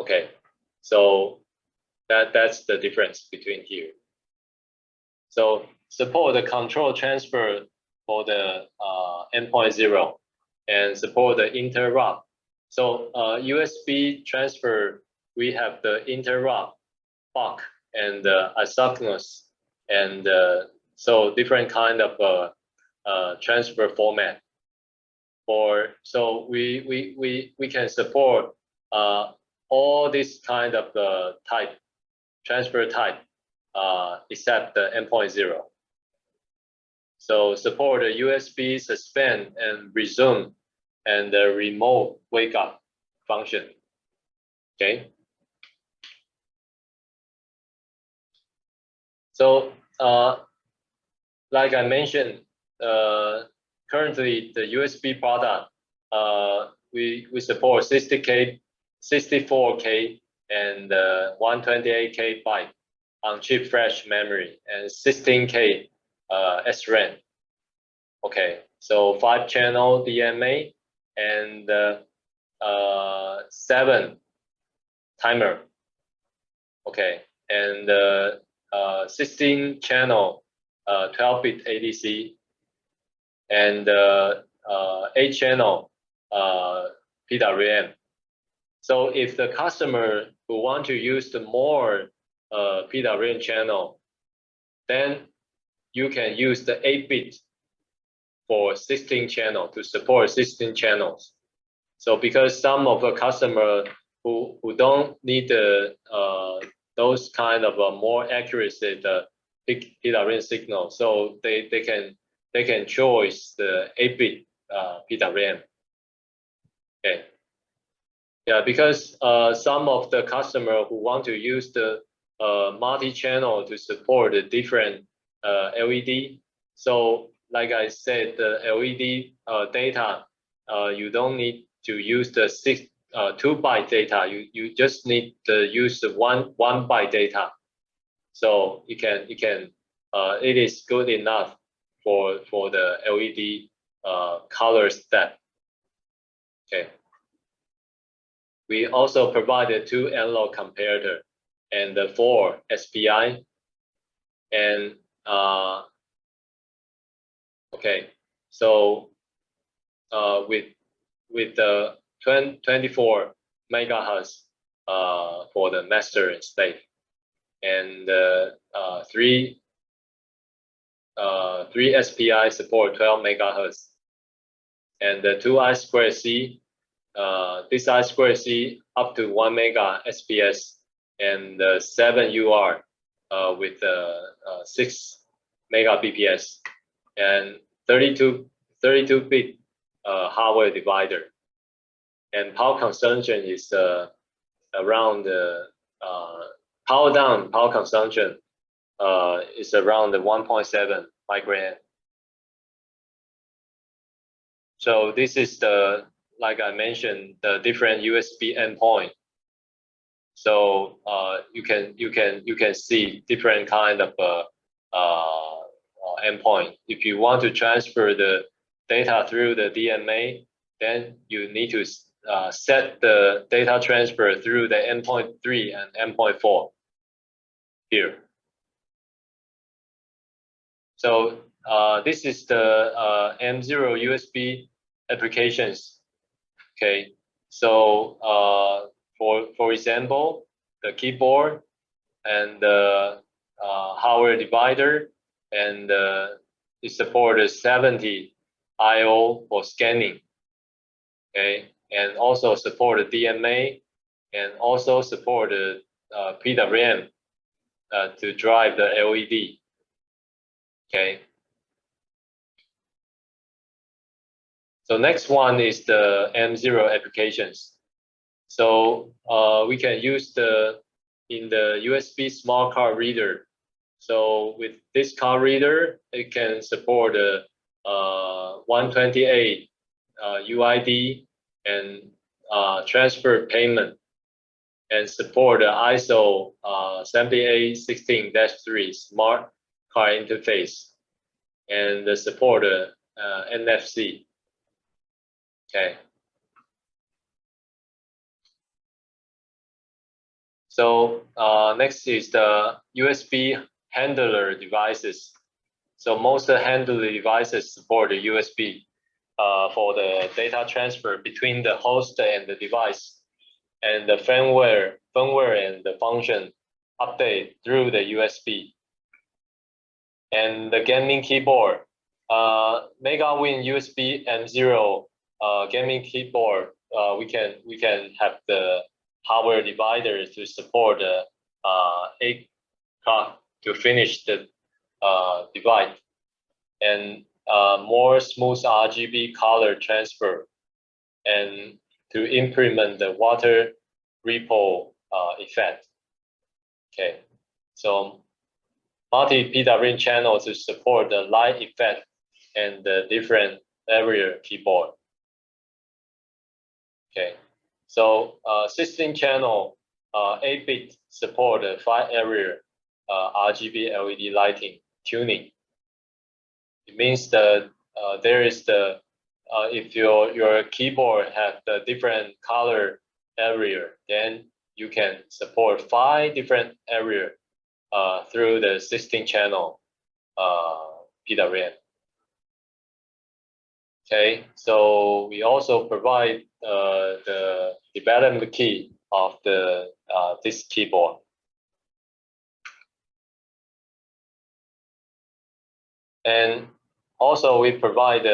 Okay, so That's the difference between here. So support the control transfer for the endpoint 0 and support the interrupt. So USB transfer, we have the interrupt, buck, and asynchronous, and so different kind of transfer format. So we can support all this kind of transfer type except the endpoint 0. So support the USB suspend and resume and the remote wake up function. Okay. So like I mentioned, currently the USB product, we support 60K, 64K, and 128K byte on chip flash memory and 16K SRAM. Okay, so 5-channel DMA and 7 timer. Okay, and 16-channel 12-bit ADC and 8-channel PWM. So if the customer who want to use the more PWM channel, then you can use the 8-bit for 16 channel to support 16 channels. So because some of the customer who don't need the those kind of more accuracy the PWM signal, so they can choose the 8-bit PWM. Okay. Yeah, because some of the customer who want to use the multi-channel to support the different LED. So like I said, the LED data, you don't need to use the 2-byte data. You just need to use the one byte data. So it is good enough for the LED color step. Okay. We also provided 2 analog comparator and the 4 SPI. And okay, so with the 24 megahertz for the master and slave, and 3 SPI support 12 megahertz, and the 2 I2C. This I2C up to 1 mega SPS and 7 UR with 6 mega BPS and 32-bit hardware divider. And power consumption is around power down power consumption is around 1.7 microamp. So this is the, like I mentioned, the different USB endpoint. So you can see different kind of endpoint. If you want to transfer the data through the DMA, then you need to set the data transfer through the endpoint 3 and endpoint 4 here. So this is the M0 USB applications. Okay, so for example, the keyboard and the hardware divider, and it supports 70 I/O for scanning. Okay, and also support the DMA, and also support the PWM to drive the LED. Okay. So next one is the M0 applications. So we can use in the USB smart card reader. So with this card reader, it can support 128 UID and transfer payment, and support the ISO 7816-3 smart card interface, and support NFC. Okay. So next is the USB handler devices. So most handler devices support the USB for the data transfer between the host and the device, and the firmware and the function update through the USB. And the gaming keyboard, MegaWin USB M0 gaming keyboard. We can have the power divider to support the 8 clock to finish the divide, and more smooth RGB color transfer, and to implement the water ripple effect. Okay, so multi PWM channel to support the light effect and the different area keyboard. Okay, so 16 channel 8-bit support the 5 area RGB LED lighting tuning. It means that there is the if your keyboard have the different color area, then you can support 5 different area through the 16 channel PWM. Okay, so we also provide the development key of the this keyboard. And also we provide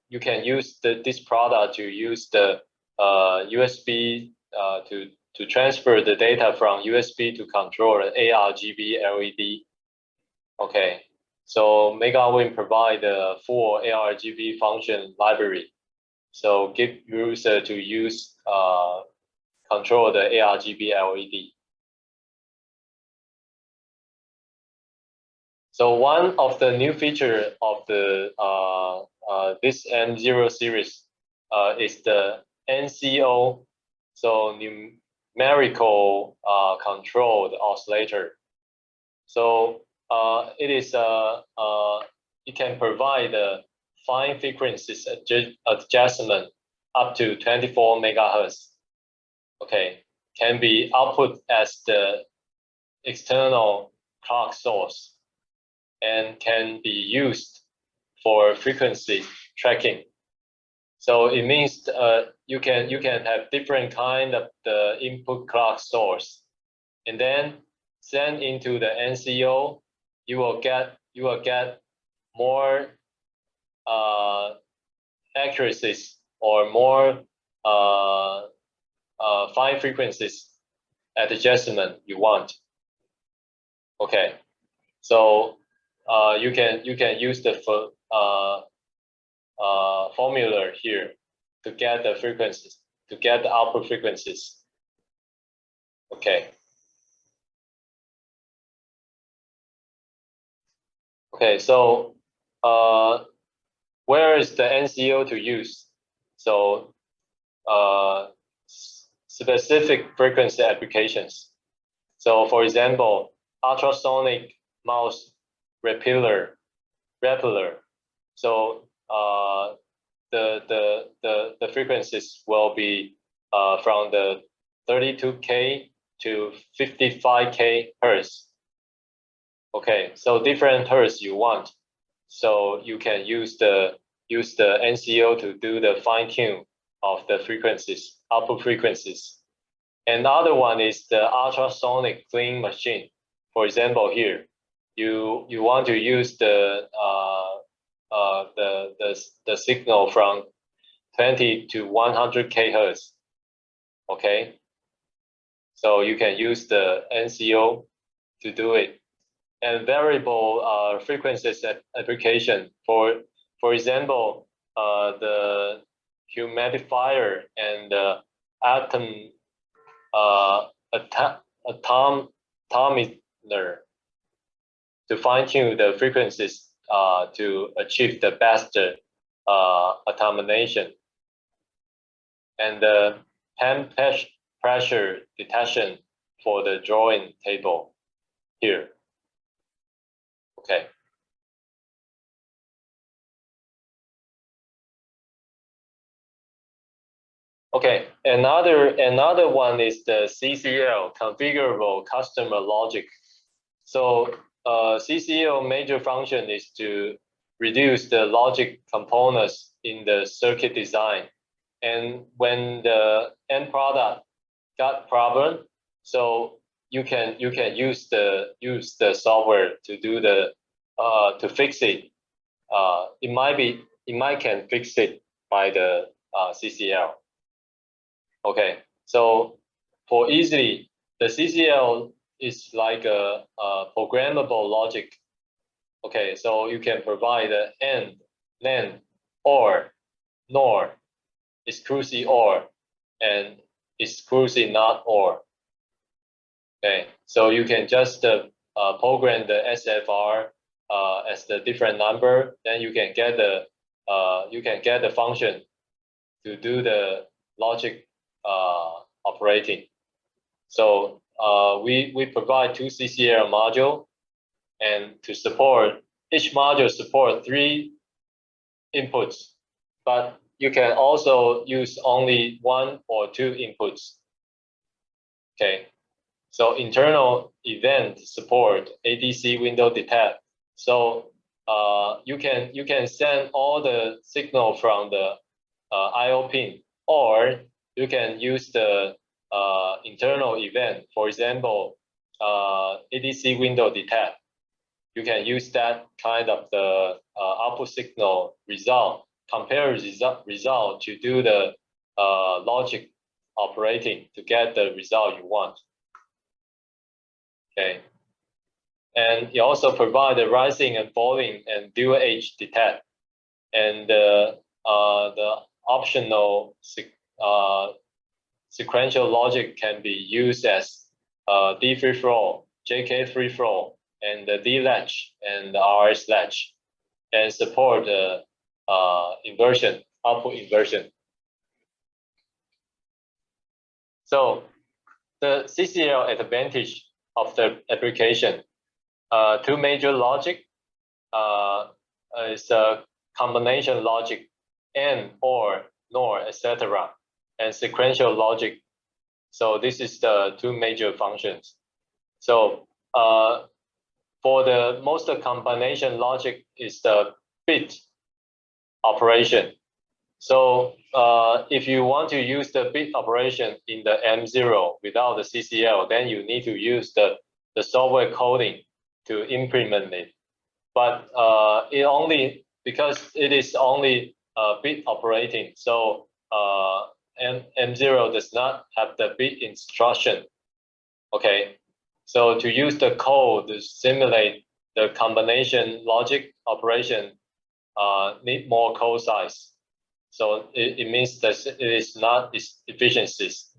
you can use this product to use the USB to transfer the data from USB to control the ARGB LED. Okay, so MegaWin provide a full ARGB function library. So give user to use control the ARGB LED. So one of the new feature of the this M0 series is the NCO, so numerical controlled oscillator. So it is it can provide fine frequencies adjustment up to 24 megahertz. Okay, can be output as the external clock source, and can be used for frequency tracking. So it means you can have different kind of the input clock source, and then send into the NCO. You will get more accuracies or more fine frequencies adjustment you want. Okay, so you can use the formula here to get the frequencies, to get the output frequencies. Okay. Okay, so where is the NCO to use? So specific frequency applications. So for example, ultrasonic mouse repeller. So the frequencies will be from the 32K to 55K hertz. Okay, so different hertz you want. So you can use the NCO to do the fine tune of the frequencies, output frequencies. Another one is the ultrasonic clean machine. For example, here you want to use the signal from 20 to 100 kHz. Okay, so you can use the NCO to do it. And variable frequencies application, for example, the humidifier and atomizer to fine tune the frequencies to achieve the best attenuation, and the temp pressure detection for the drawing table here. Okay. Okay, another one is the CCL, configurable customer logic. So CCL major function is to reduce the logic components in the circuit design. And when the end product got problem, so you can use the software to do the to fix it. It might can fix it by the CCL. Okay, so for easily, the CCL is like a programmable logic. Okay, so you can provide the AND, NAND, OR, NOR, exclusive OR, and exclusive not OR. Okay, so you can just program the SFR as the different number, then you can get the function to do the logic operating. So we provide 2 CCL module, and to support each module support 3 inputs, but you can also use only 1 or 2 inputs. Okay, so internal event support ADC window detect. So you can send all the signal from the IO pin, or you can use the internal event. For example, ADC window detect. You can use that kind of the output signal result, compare result to do the logic operating to get the result you want. Okay, and you also provide the rising and falling and dual edge detect, and the optional sequential logic can be used as D free flow, JK free flow, and the D latch and the RS latch, and support the inversion, output inversion. So the CCL advantage of the application, 2 major logic is a combination logic, AND, OR, NOR, etc., and sequential logic. So this is the 2 major functions. So for the most combination logic is the bit operation. So if you want to use the bit operation in the M0 without the CCL, then you need to use the software coding to implement it. But it only, because it is only bit operating, so M0 does not have the bit instruction. Okay, so to use the code to simulate the combination logic operation need more code size. So it means that it is not efficiencies.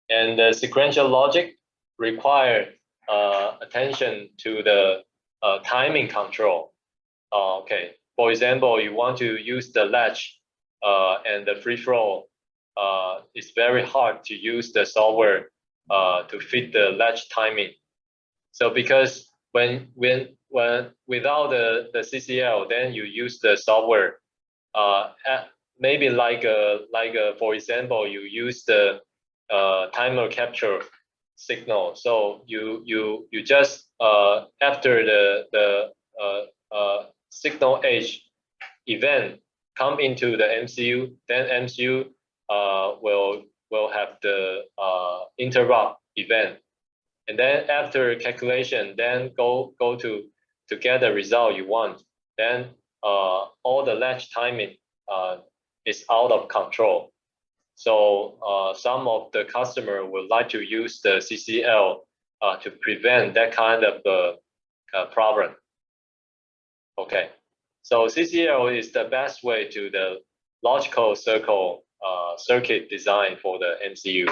And the sequential logic require attention to the timing control. Okay, for example, you want to use the latch and the free flow. It's very hard to use the software to fit the latch timing. So because when without the CCL, then you use the software. Maybe like for example, you use the timer capture signal. So you just after the signal edge event come into the MCU, then MCU will have the interrupt event, and then after calculation, then go to get the result you want. Then all the latch timing is out of control. So some of the customer would like to use the CCL to prevent that kind of problem. Okay, so CCL is the best way to the logical circle circuit design for the MCU.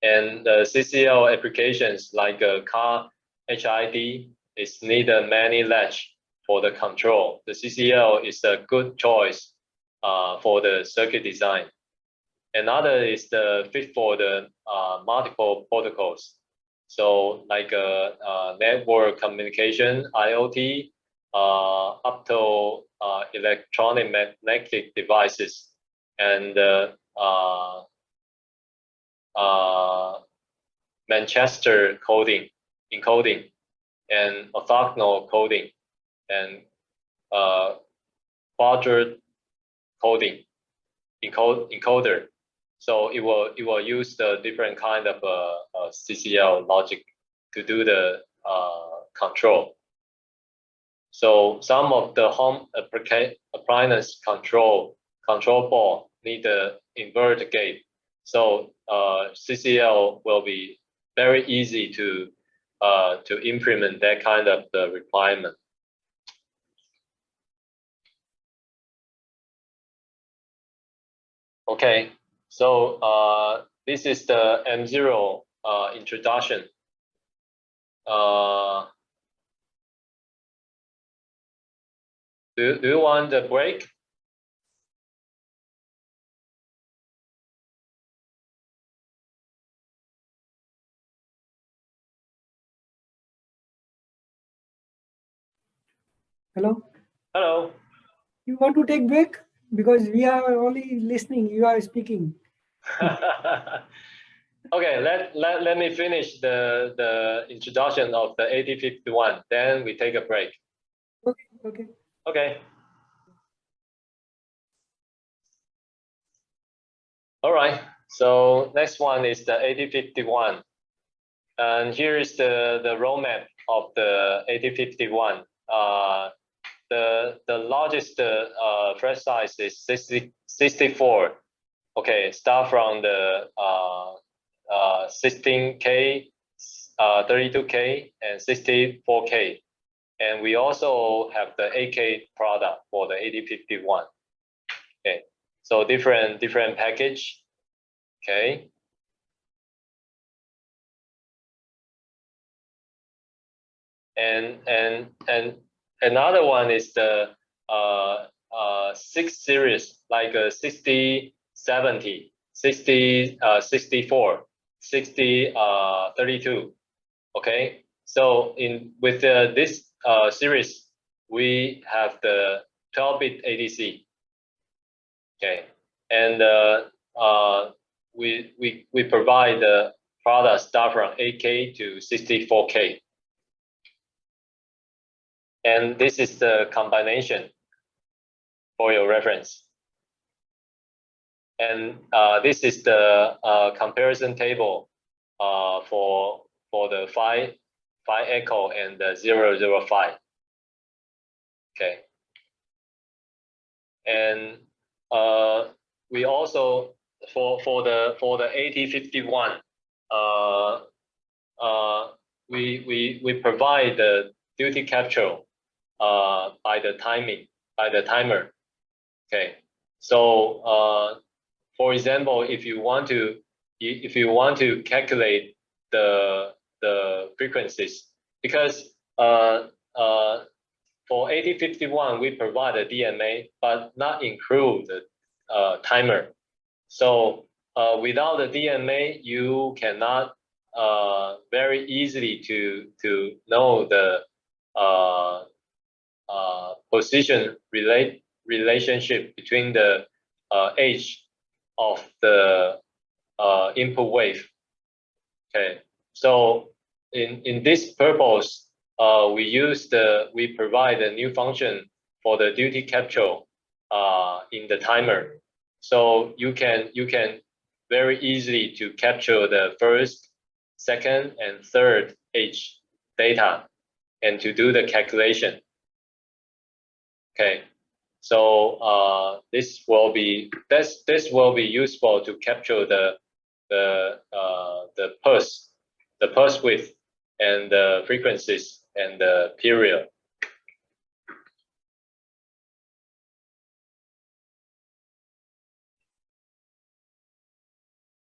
And the CCL applications like car HID is need many latch for the control. The CCL is a good choice for the circuit design. Another is the fit for the multiple protocols. So like network communication, IoT, up to electronic magnetic devices. and Manchester encoding, and orthogonal coding, and quadrant coding encoder. So it will use the different kind of CCL logic to do the control. So some of the home appliance control board need the invert gate. So CCL will be very easy to implement that kind of the requirement. Okay, so this is the M0 introduction. Do you want a break? Hello. Hello. You want to take break? Because we are only listening. You are speaking. Okay, let me finish the introduction of the 8051. Then we take a break. Okay. Okay. Okay. All right. So next one is the 8051, and here is the roadmap of the 8051. The largest flash size is 64. Okay, start from the 16K, 32K, and 64K. And we also have the 8K product for the 8051. Okay, so different package. Okay. And another one is the 6 series, like 60, 70, 60, 64, 60, 32. Okay, so with this series, we have the 12-bit ADC. Okay, and we provide the product start from 8K to 64K. And this is the combination for your reference. And this is the comparison table for the 5 echo and the 005. Okay. And we also for the 8051 we provide the duty capture by the timer. Okay. So for example, if you want to calculate the frequencies, because for 8051 we provide a DMA but not include the timer. So without the DMA, you cannot very easily to know the position relationship between the age of the input wave. Okay, so in this purpose, we provide a new function for the duty capture in the timer. So you can very easily to capture the first, second, and third age data and to do the calculation. Okay, so this will be useful to capture the pulse width and the frequencies and the period.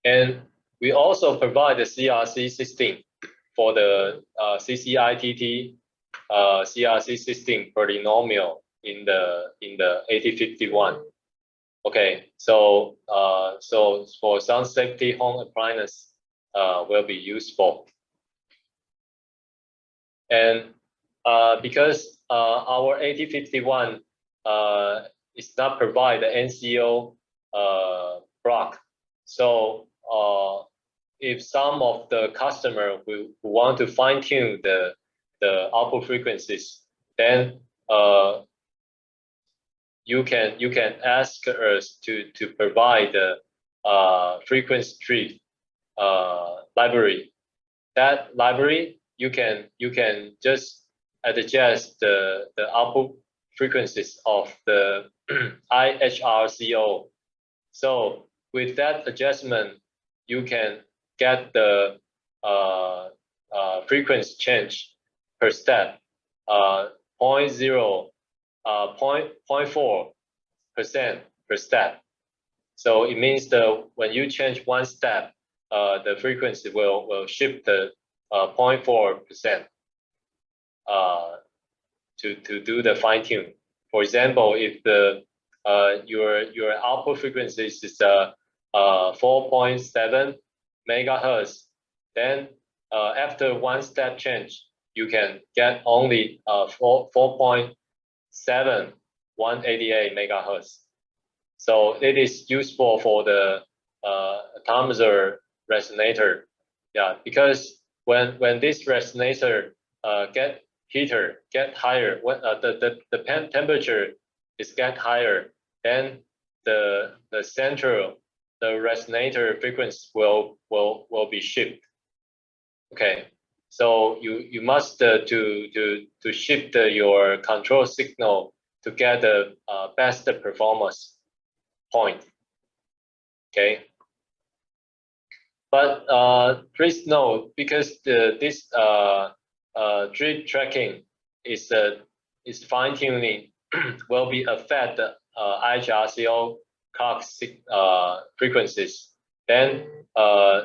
And we also provide the CRC system for the CCITT CRC system polynomial in the 8051. Okay, so so for some safety home appliance will be useful. And because our 8051 is not provide the NCO block. So if some of the customer who want to fine tune the output frequencies, then you can ask us to provide the frequency tree library. That library you can just adjust the output frequencies of the IHRCO. So with that adjustment, you can get the frequency change per step 0.4% per step. So it means when you change one step, the frequency will shift the 0.4% to do the fine tune. For example, if your output frequency is 4.7 megahertz, then after one step change, you can get only 4.7188 megahertz. So it is useful for the atomizer resonator, yeah, because when this resonator get higher, when the temperature is get higher, then the resonator frequency will be shifted. Okay, so you must to shift your control signal to get the best performance point. Okay, but please note, because this drip tracking is fine tuning will be affect IHRCO clock frequencies. Then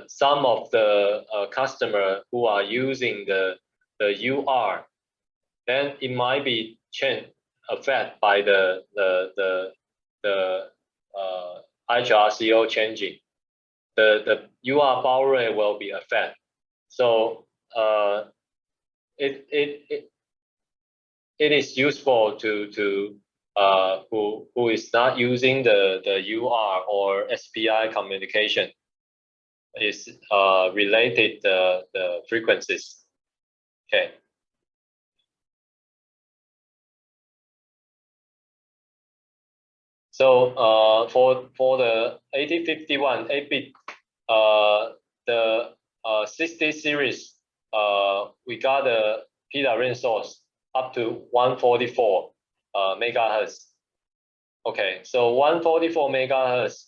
some of the customer who are using the UR, then it might be affected by the IHRCO changing. The UR power rate will be affected. So it is useful to who is not using the UR or SPI communication is related the frequencies. Okay. So for the 8051 8-bit, the 60 series, we got the PWM source up to 144 megahertz. Okay, so 144 megahertz,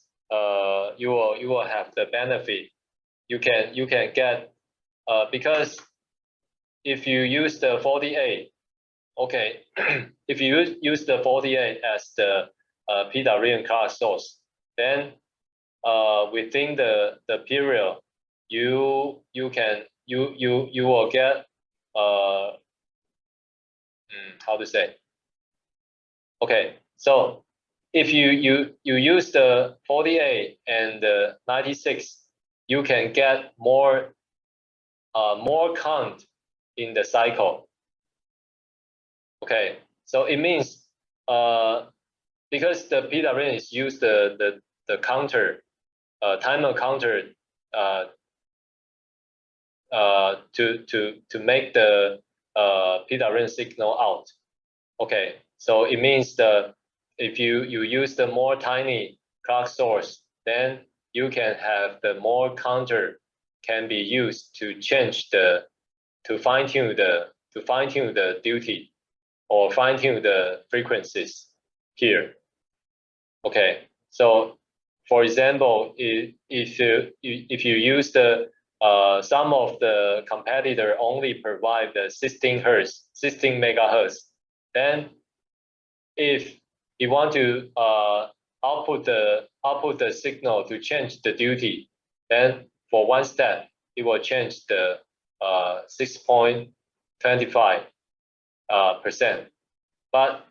you will have the benefit. You can get because if you use the 48, okay, if you use the 48 as the PWM clock source, then within the period, you will get how to say? Okay, so if you use the 48 and the 96, you can get more count in the cycle. Okay, so it means because the PWM is used the counter timer counter to make the PWM signal out. Okay, so it means if you use the more tiny clock source, then you can have the more counter can be used to change to fine tune the duty or fine tune the frequencies here. Okay, so for example, if you use the some of the competitor only provide the 16 megahertz, then if you want to output the signal to change the duty, then for one step it will change the 6.25%. But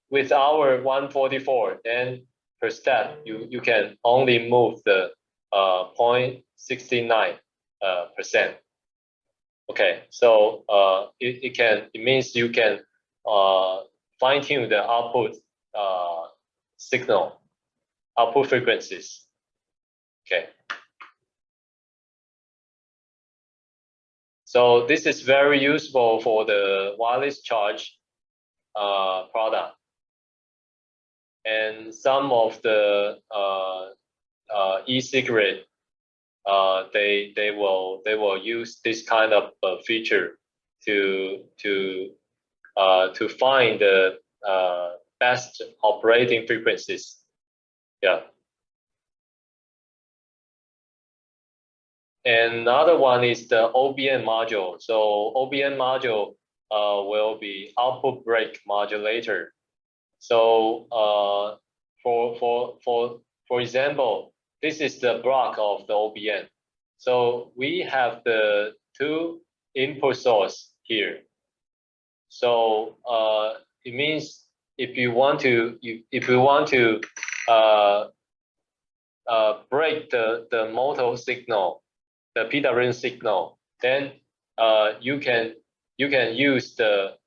with our 144, then per step you can only move the 0.69%. Okay, so it means you can fine tune the output signal output frequencies. Okay. So this is very useful for the wireless charge product. And some of the e-cigarette, they will use this kind of feature to find the best operating frequencies. Yeah. And another one is the OBN module. So OBN module will be output break modulator. So for example, this is the block of the OBN. So we have the two input source here. So it means if you want to break the motor signal, the PWM signal, then you can use the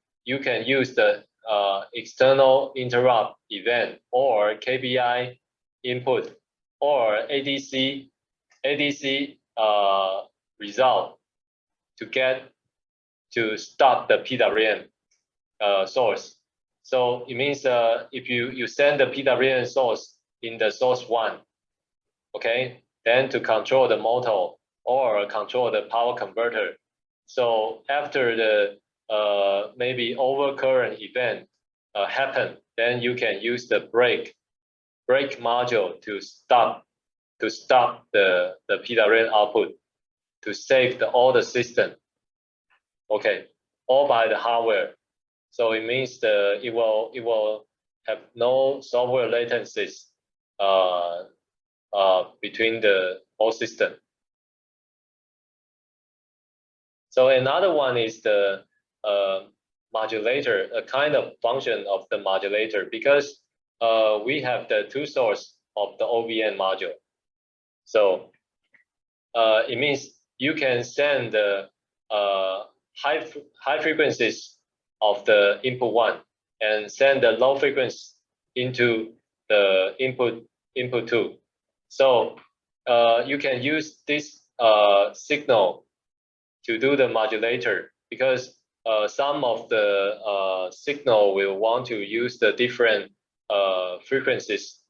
external interrupt event or KBI input or ADC result to stop the PWM source. So it means if you send the PWM source in the source 1, okay, then to control the motor or control the power converter. So after the maybe overcurrent event happen, then you can use the break module to stop the PWM output to save all the system. Okay, all by the hardware. So it means it will have no software latencies between the whole system. So another one is the modulator, a kind of function of the modulator, because we have the two source of the OBN module. So it means you can send the high frequencies of the input 1 and send the low frequency into the input 2. So you can use this signal to do the modulator, because some of the signal will want to use the different frequencies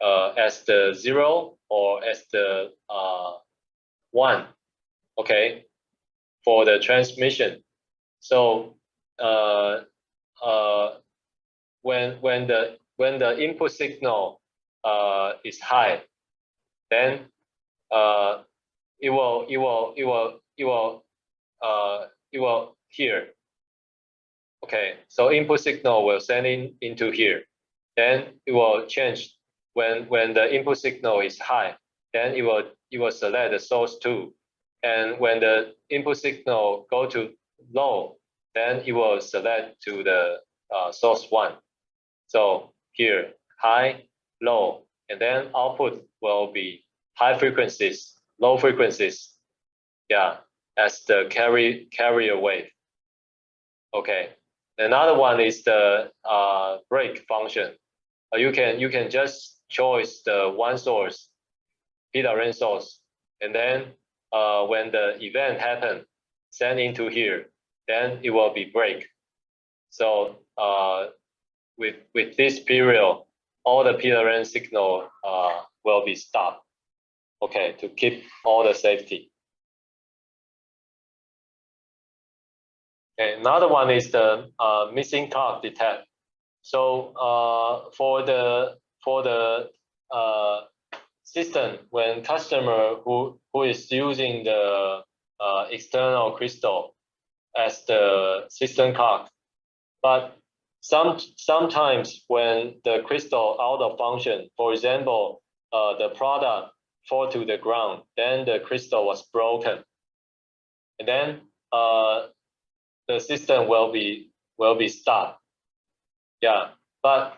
as the 0 or as the 1, okay, for the transmission. So when the input signal is high, then it will here. Okay, so input signal will send into here. Then it will change when the input signal is high. Then it will select the source 2, and when the input signal go to low, then it will select to the source 1. So here high, low, and then output will be high frequencies, low frequencies. Yeah, as the carrier wave. Okay. Another one is the break function. You can just choose the one source, PWM source, and then when the event happen, send into here, then it will be break. So with this period, all the PWM signal will be stopped. Okay, to keep all the safety. Okay, another one is the missing clock detect. So for the system, when customer who is using the external crystal as the system clock, but sometimes when the crystal out of function, for example, the product fall to the ground, then the crystal was broken, and then the system will be stopped. Yeah, but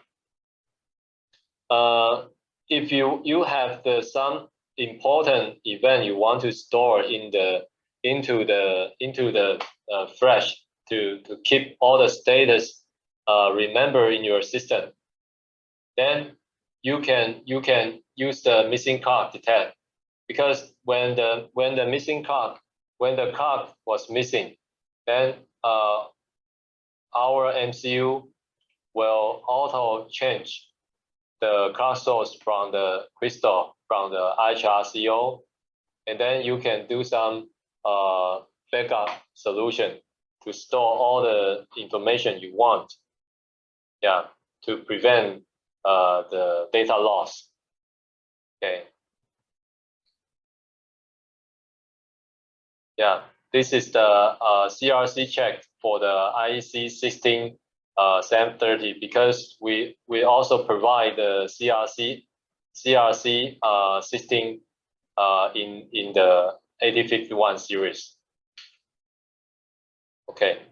if you have some important event you want to store into the flash to keep all the status remember in your system, then you can use the missing clock detect, because when the clock was missing, then our MCU will auto change the clock source from the crystal, from the IHRCO, and then you can do some backup solution to store all the information you want. Yeah, to prevent the data loss. Okay. Yeah, this is the CRC check for the IEC 16730, because we also provide the CRC 16 in the 8051 series. Okay.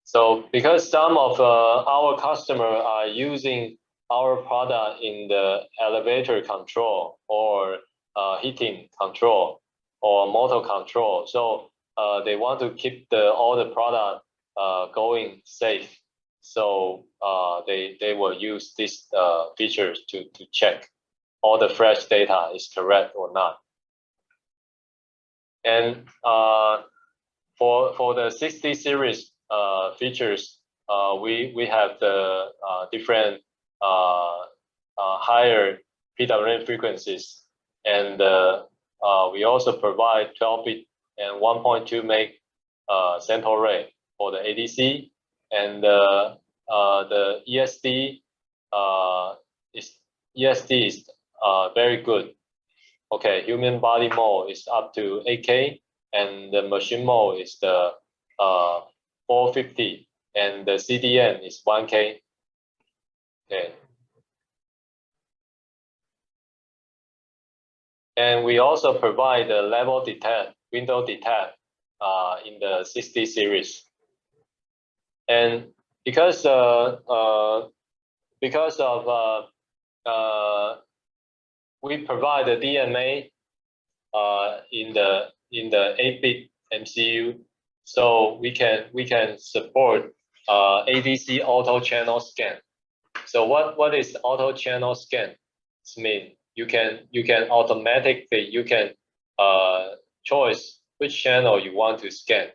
So because some of our customers are using our product in the elevator control or heating control or motor control, so they want to keep all the product going safe. So they will use these features to check all the fresh data is correct or not. And for the 60 series features, we have the different higher PWM frequencies, and we also provide 12-bit and 1.2 meg sample rate for the ADC, and the ESD is very good. Okay, human body mode is up to 8K, and the machine mode is the 450, and the CDN is 1K. Okay. And we also provide the level detect, window detect in the 60 series. And because of we provide the DMA in the 8-bit MCU, so we can support ADC auto channel scan. So what is auto channel scan? It means you can automatically choose which channel you want to scan.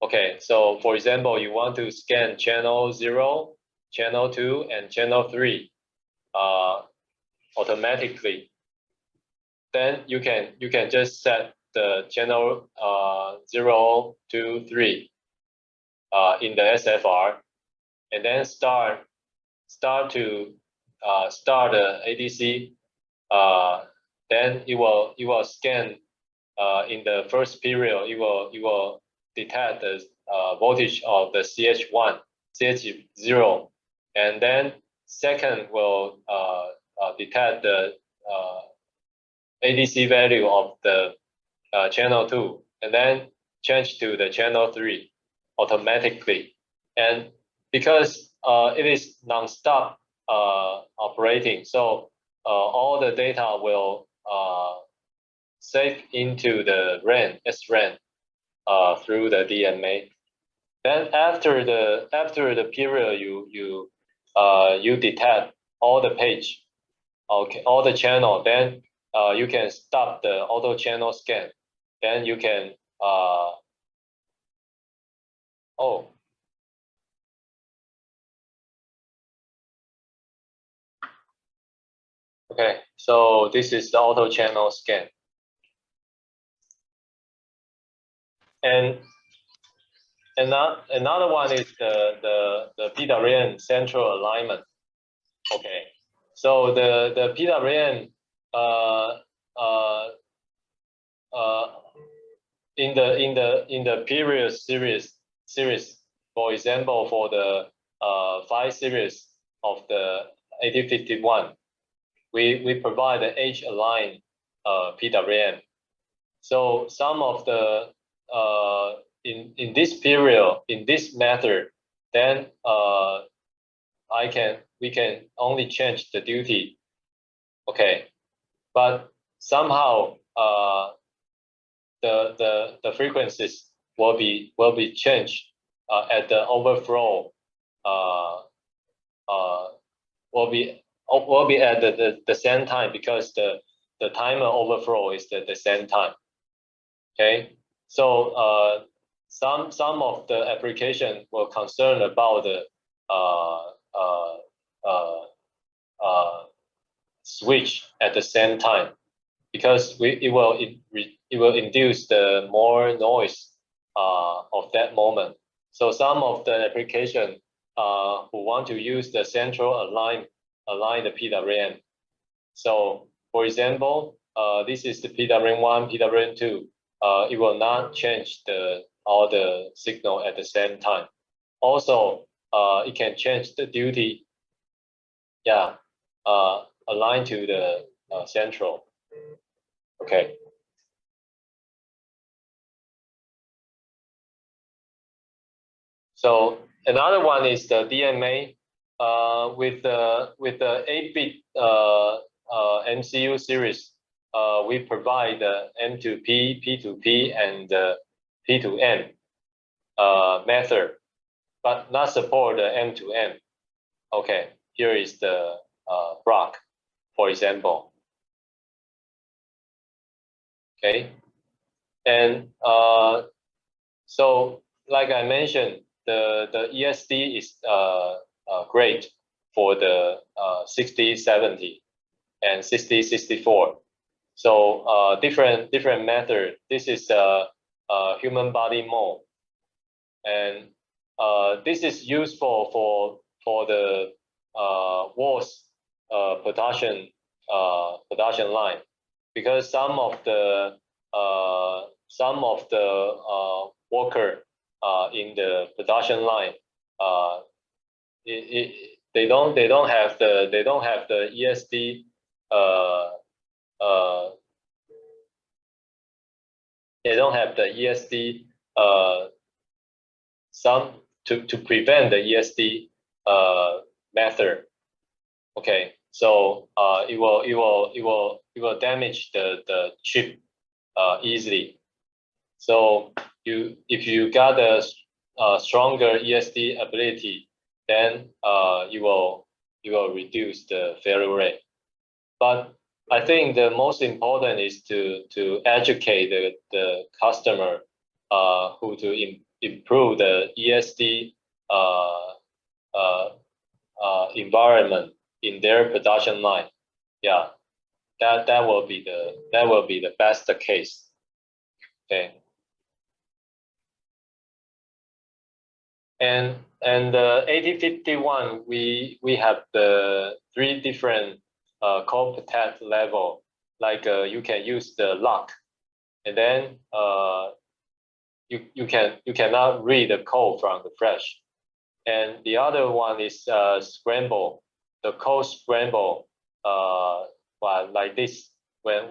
Okay, so for example, you want to scan channel 0, channel 2, and channel 3 automatically. Then you can just set the channel 0, 2, 3 in the SFR, and then start the ADC. Then it will scan in the first period. It will detect the voltage of the CH1, CH0, and then second will detect the ADC value of the channel 2, and then change to the channel 3 automatically. And because it is non-stop operating, so all the data will save into the RAN, SRAN, through the DMA. Then after the period you detect all the page, okay, all the channel, then you can stop the auto channel scan. Then you can okay, so this is the auto channel scan. And another one is the PWM central alignment. Okay, so the PWM in the previous series, for example, for the 5 series of the 8051, we provide the edge aligned PWM. So some of the in this period, in this method, then we can only change the duty. Okay, but somehow the frequencies will be changed at the overflow will be will be at the same time, because the timer overflow is the same time. Okay, so some of the application will concern about the switch at the same time, because it will induce the more noise of that moment. So some of the application who want to use the central align the PWM. So for example, this is the PWM1, PWM2. It will not change all the signal at the same time. Also, it can change the duty. Yeah, align to the central. Okay. So another one is the DMA with the 8-bit MCU series. We provide the M2P, P2P, and P2M method, but not support the M2M. Okay, here is the block, for example. Okay, and so like I mentioned, the ESD is great for the 6070 and 6064. So different method. This is a human body mode, and this is useful for the walls production line, because some of the worker in the production line, they don't have the ESD they don't have the ESD some to prevent the ESD method. Okay, so it will damage the chip easily. So if you got a stronger ESD ability, then you will reduce the failure rate. But I think the most important is to educate the customer who to improve the ESD environment in their production line. Yeah, that will be the best case. Okay. And the 8051, we have the 3 different code protect level. Like you can use the lock, and then you cannot read the code from the flash. And the other one is scramble. The code scramble, like this. When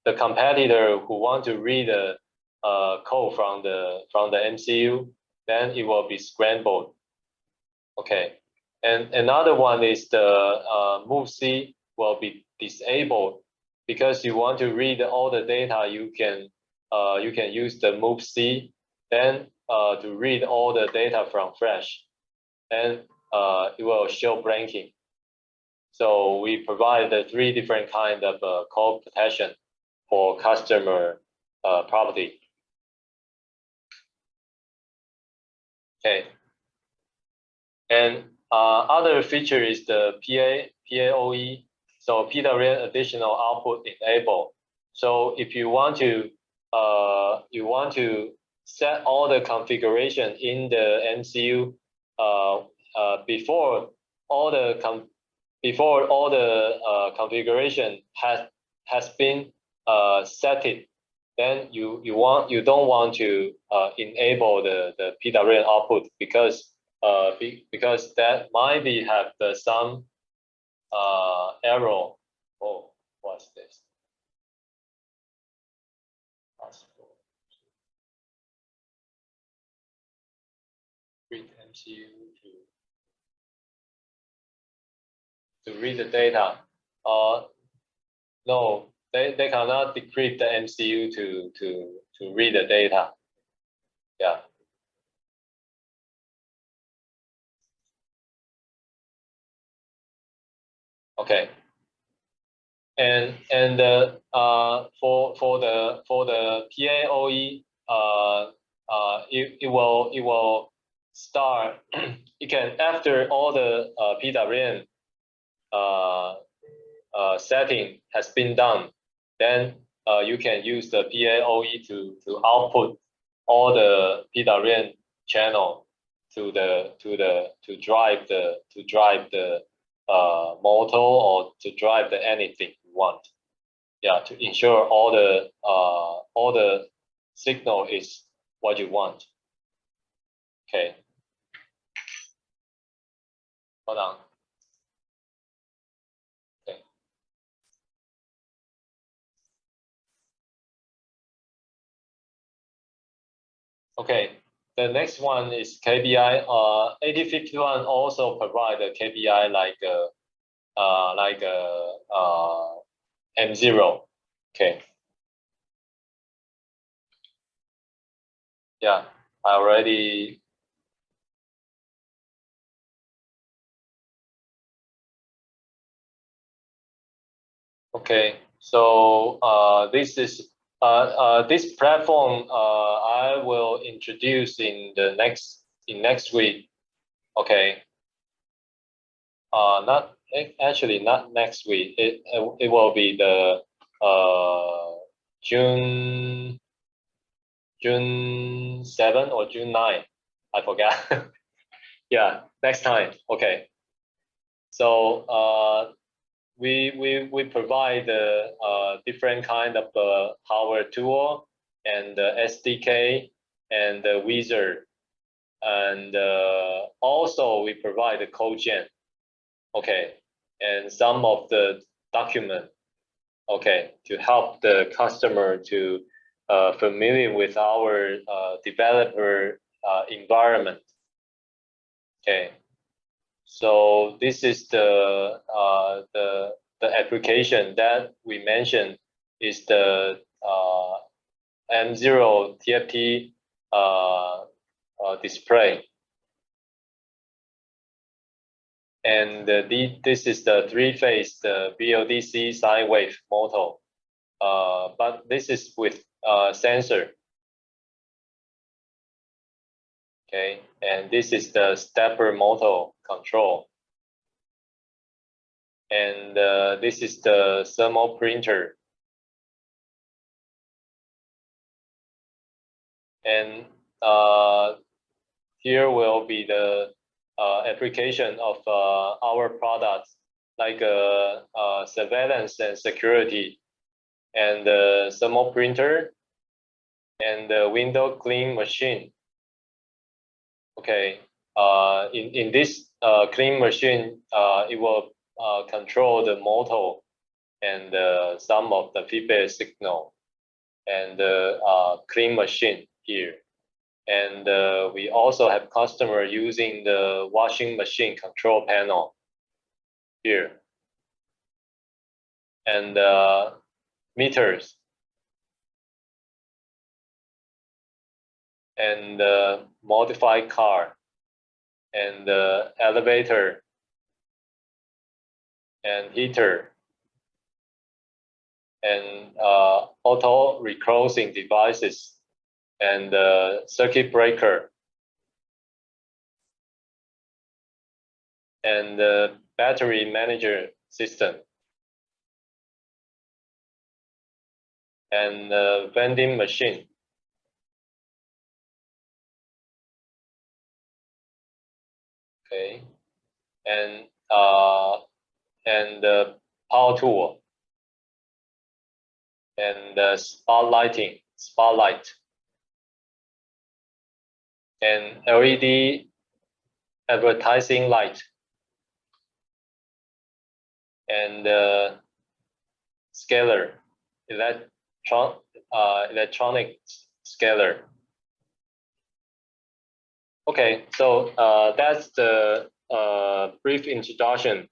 the competitor who want to read the code from the MCU, then it will be scrambled. Okay, and another one is the MoveC will be disabled, because you want to read all the data. You can use the MoveC, then to read all the data from flash, and it will show blanking. So we provide the 3 different kind of code protection for customer property. Okay, and other feature is the PAOE. So PWM additional output enable. So if you want to set all the configuration in the MCU before all the configuration has been set it, then you don't want to enable the PWM output, because that might have some error. Oh, what's this? Read MCU to read the data. No, they cannot decrypt the MCU to read the data. Yeah. Okay. And for the PAOE, it will start. You can, after all the PWM setting has been done, then you can use the PAOE to output all the PWM channel to drive the motor, or to drive the anything you want. Yeah, to ensure all the signal is what you want. Okay. Hold on. Okay. Okay. The next one is KPI. 8051 also provide a KPI like M0. Okay. Yeah, I already. Okay, so this is this platform I will introduce in next week. Okay. Not actually not next week. It will be the June 7 or June 9. I forgot. Yeah, next time. Okay. So we provide the different kind of hardware tool and the SDK and the wizard, and also we provide the code gen. Okay, and some of the document. Okay, to help the customer to familiar with our developer environment. Okay, so this is the application that we mentioned is the M0 TFT display. And this is the three-phase the BLDC sine wave motor, but this is with sensor. Okay, and this is the stepper motor control, and this is the thermal printer, and here will be the application of our products, like surveillance and security, and the thermal printer, and the window clean machine. Okay, in this clean machine, it will control the motor and some of the feedback signal, and the clean machine here. And we also have customer using the washing machine control panel here, and meters, and modified car, and elevator, and heater, and auto reclosing devices, and circuit breaker, and battery manager system, and vending machine. Okay, and power tool, and spotlight, and LED advertising light, and scaler, electronic scaler. Okay, so that's the brief introduction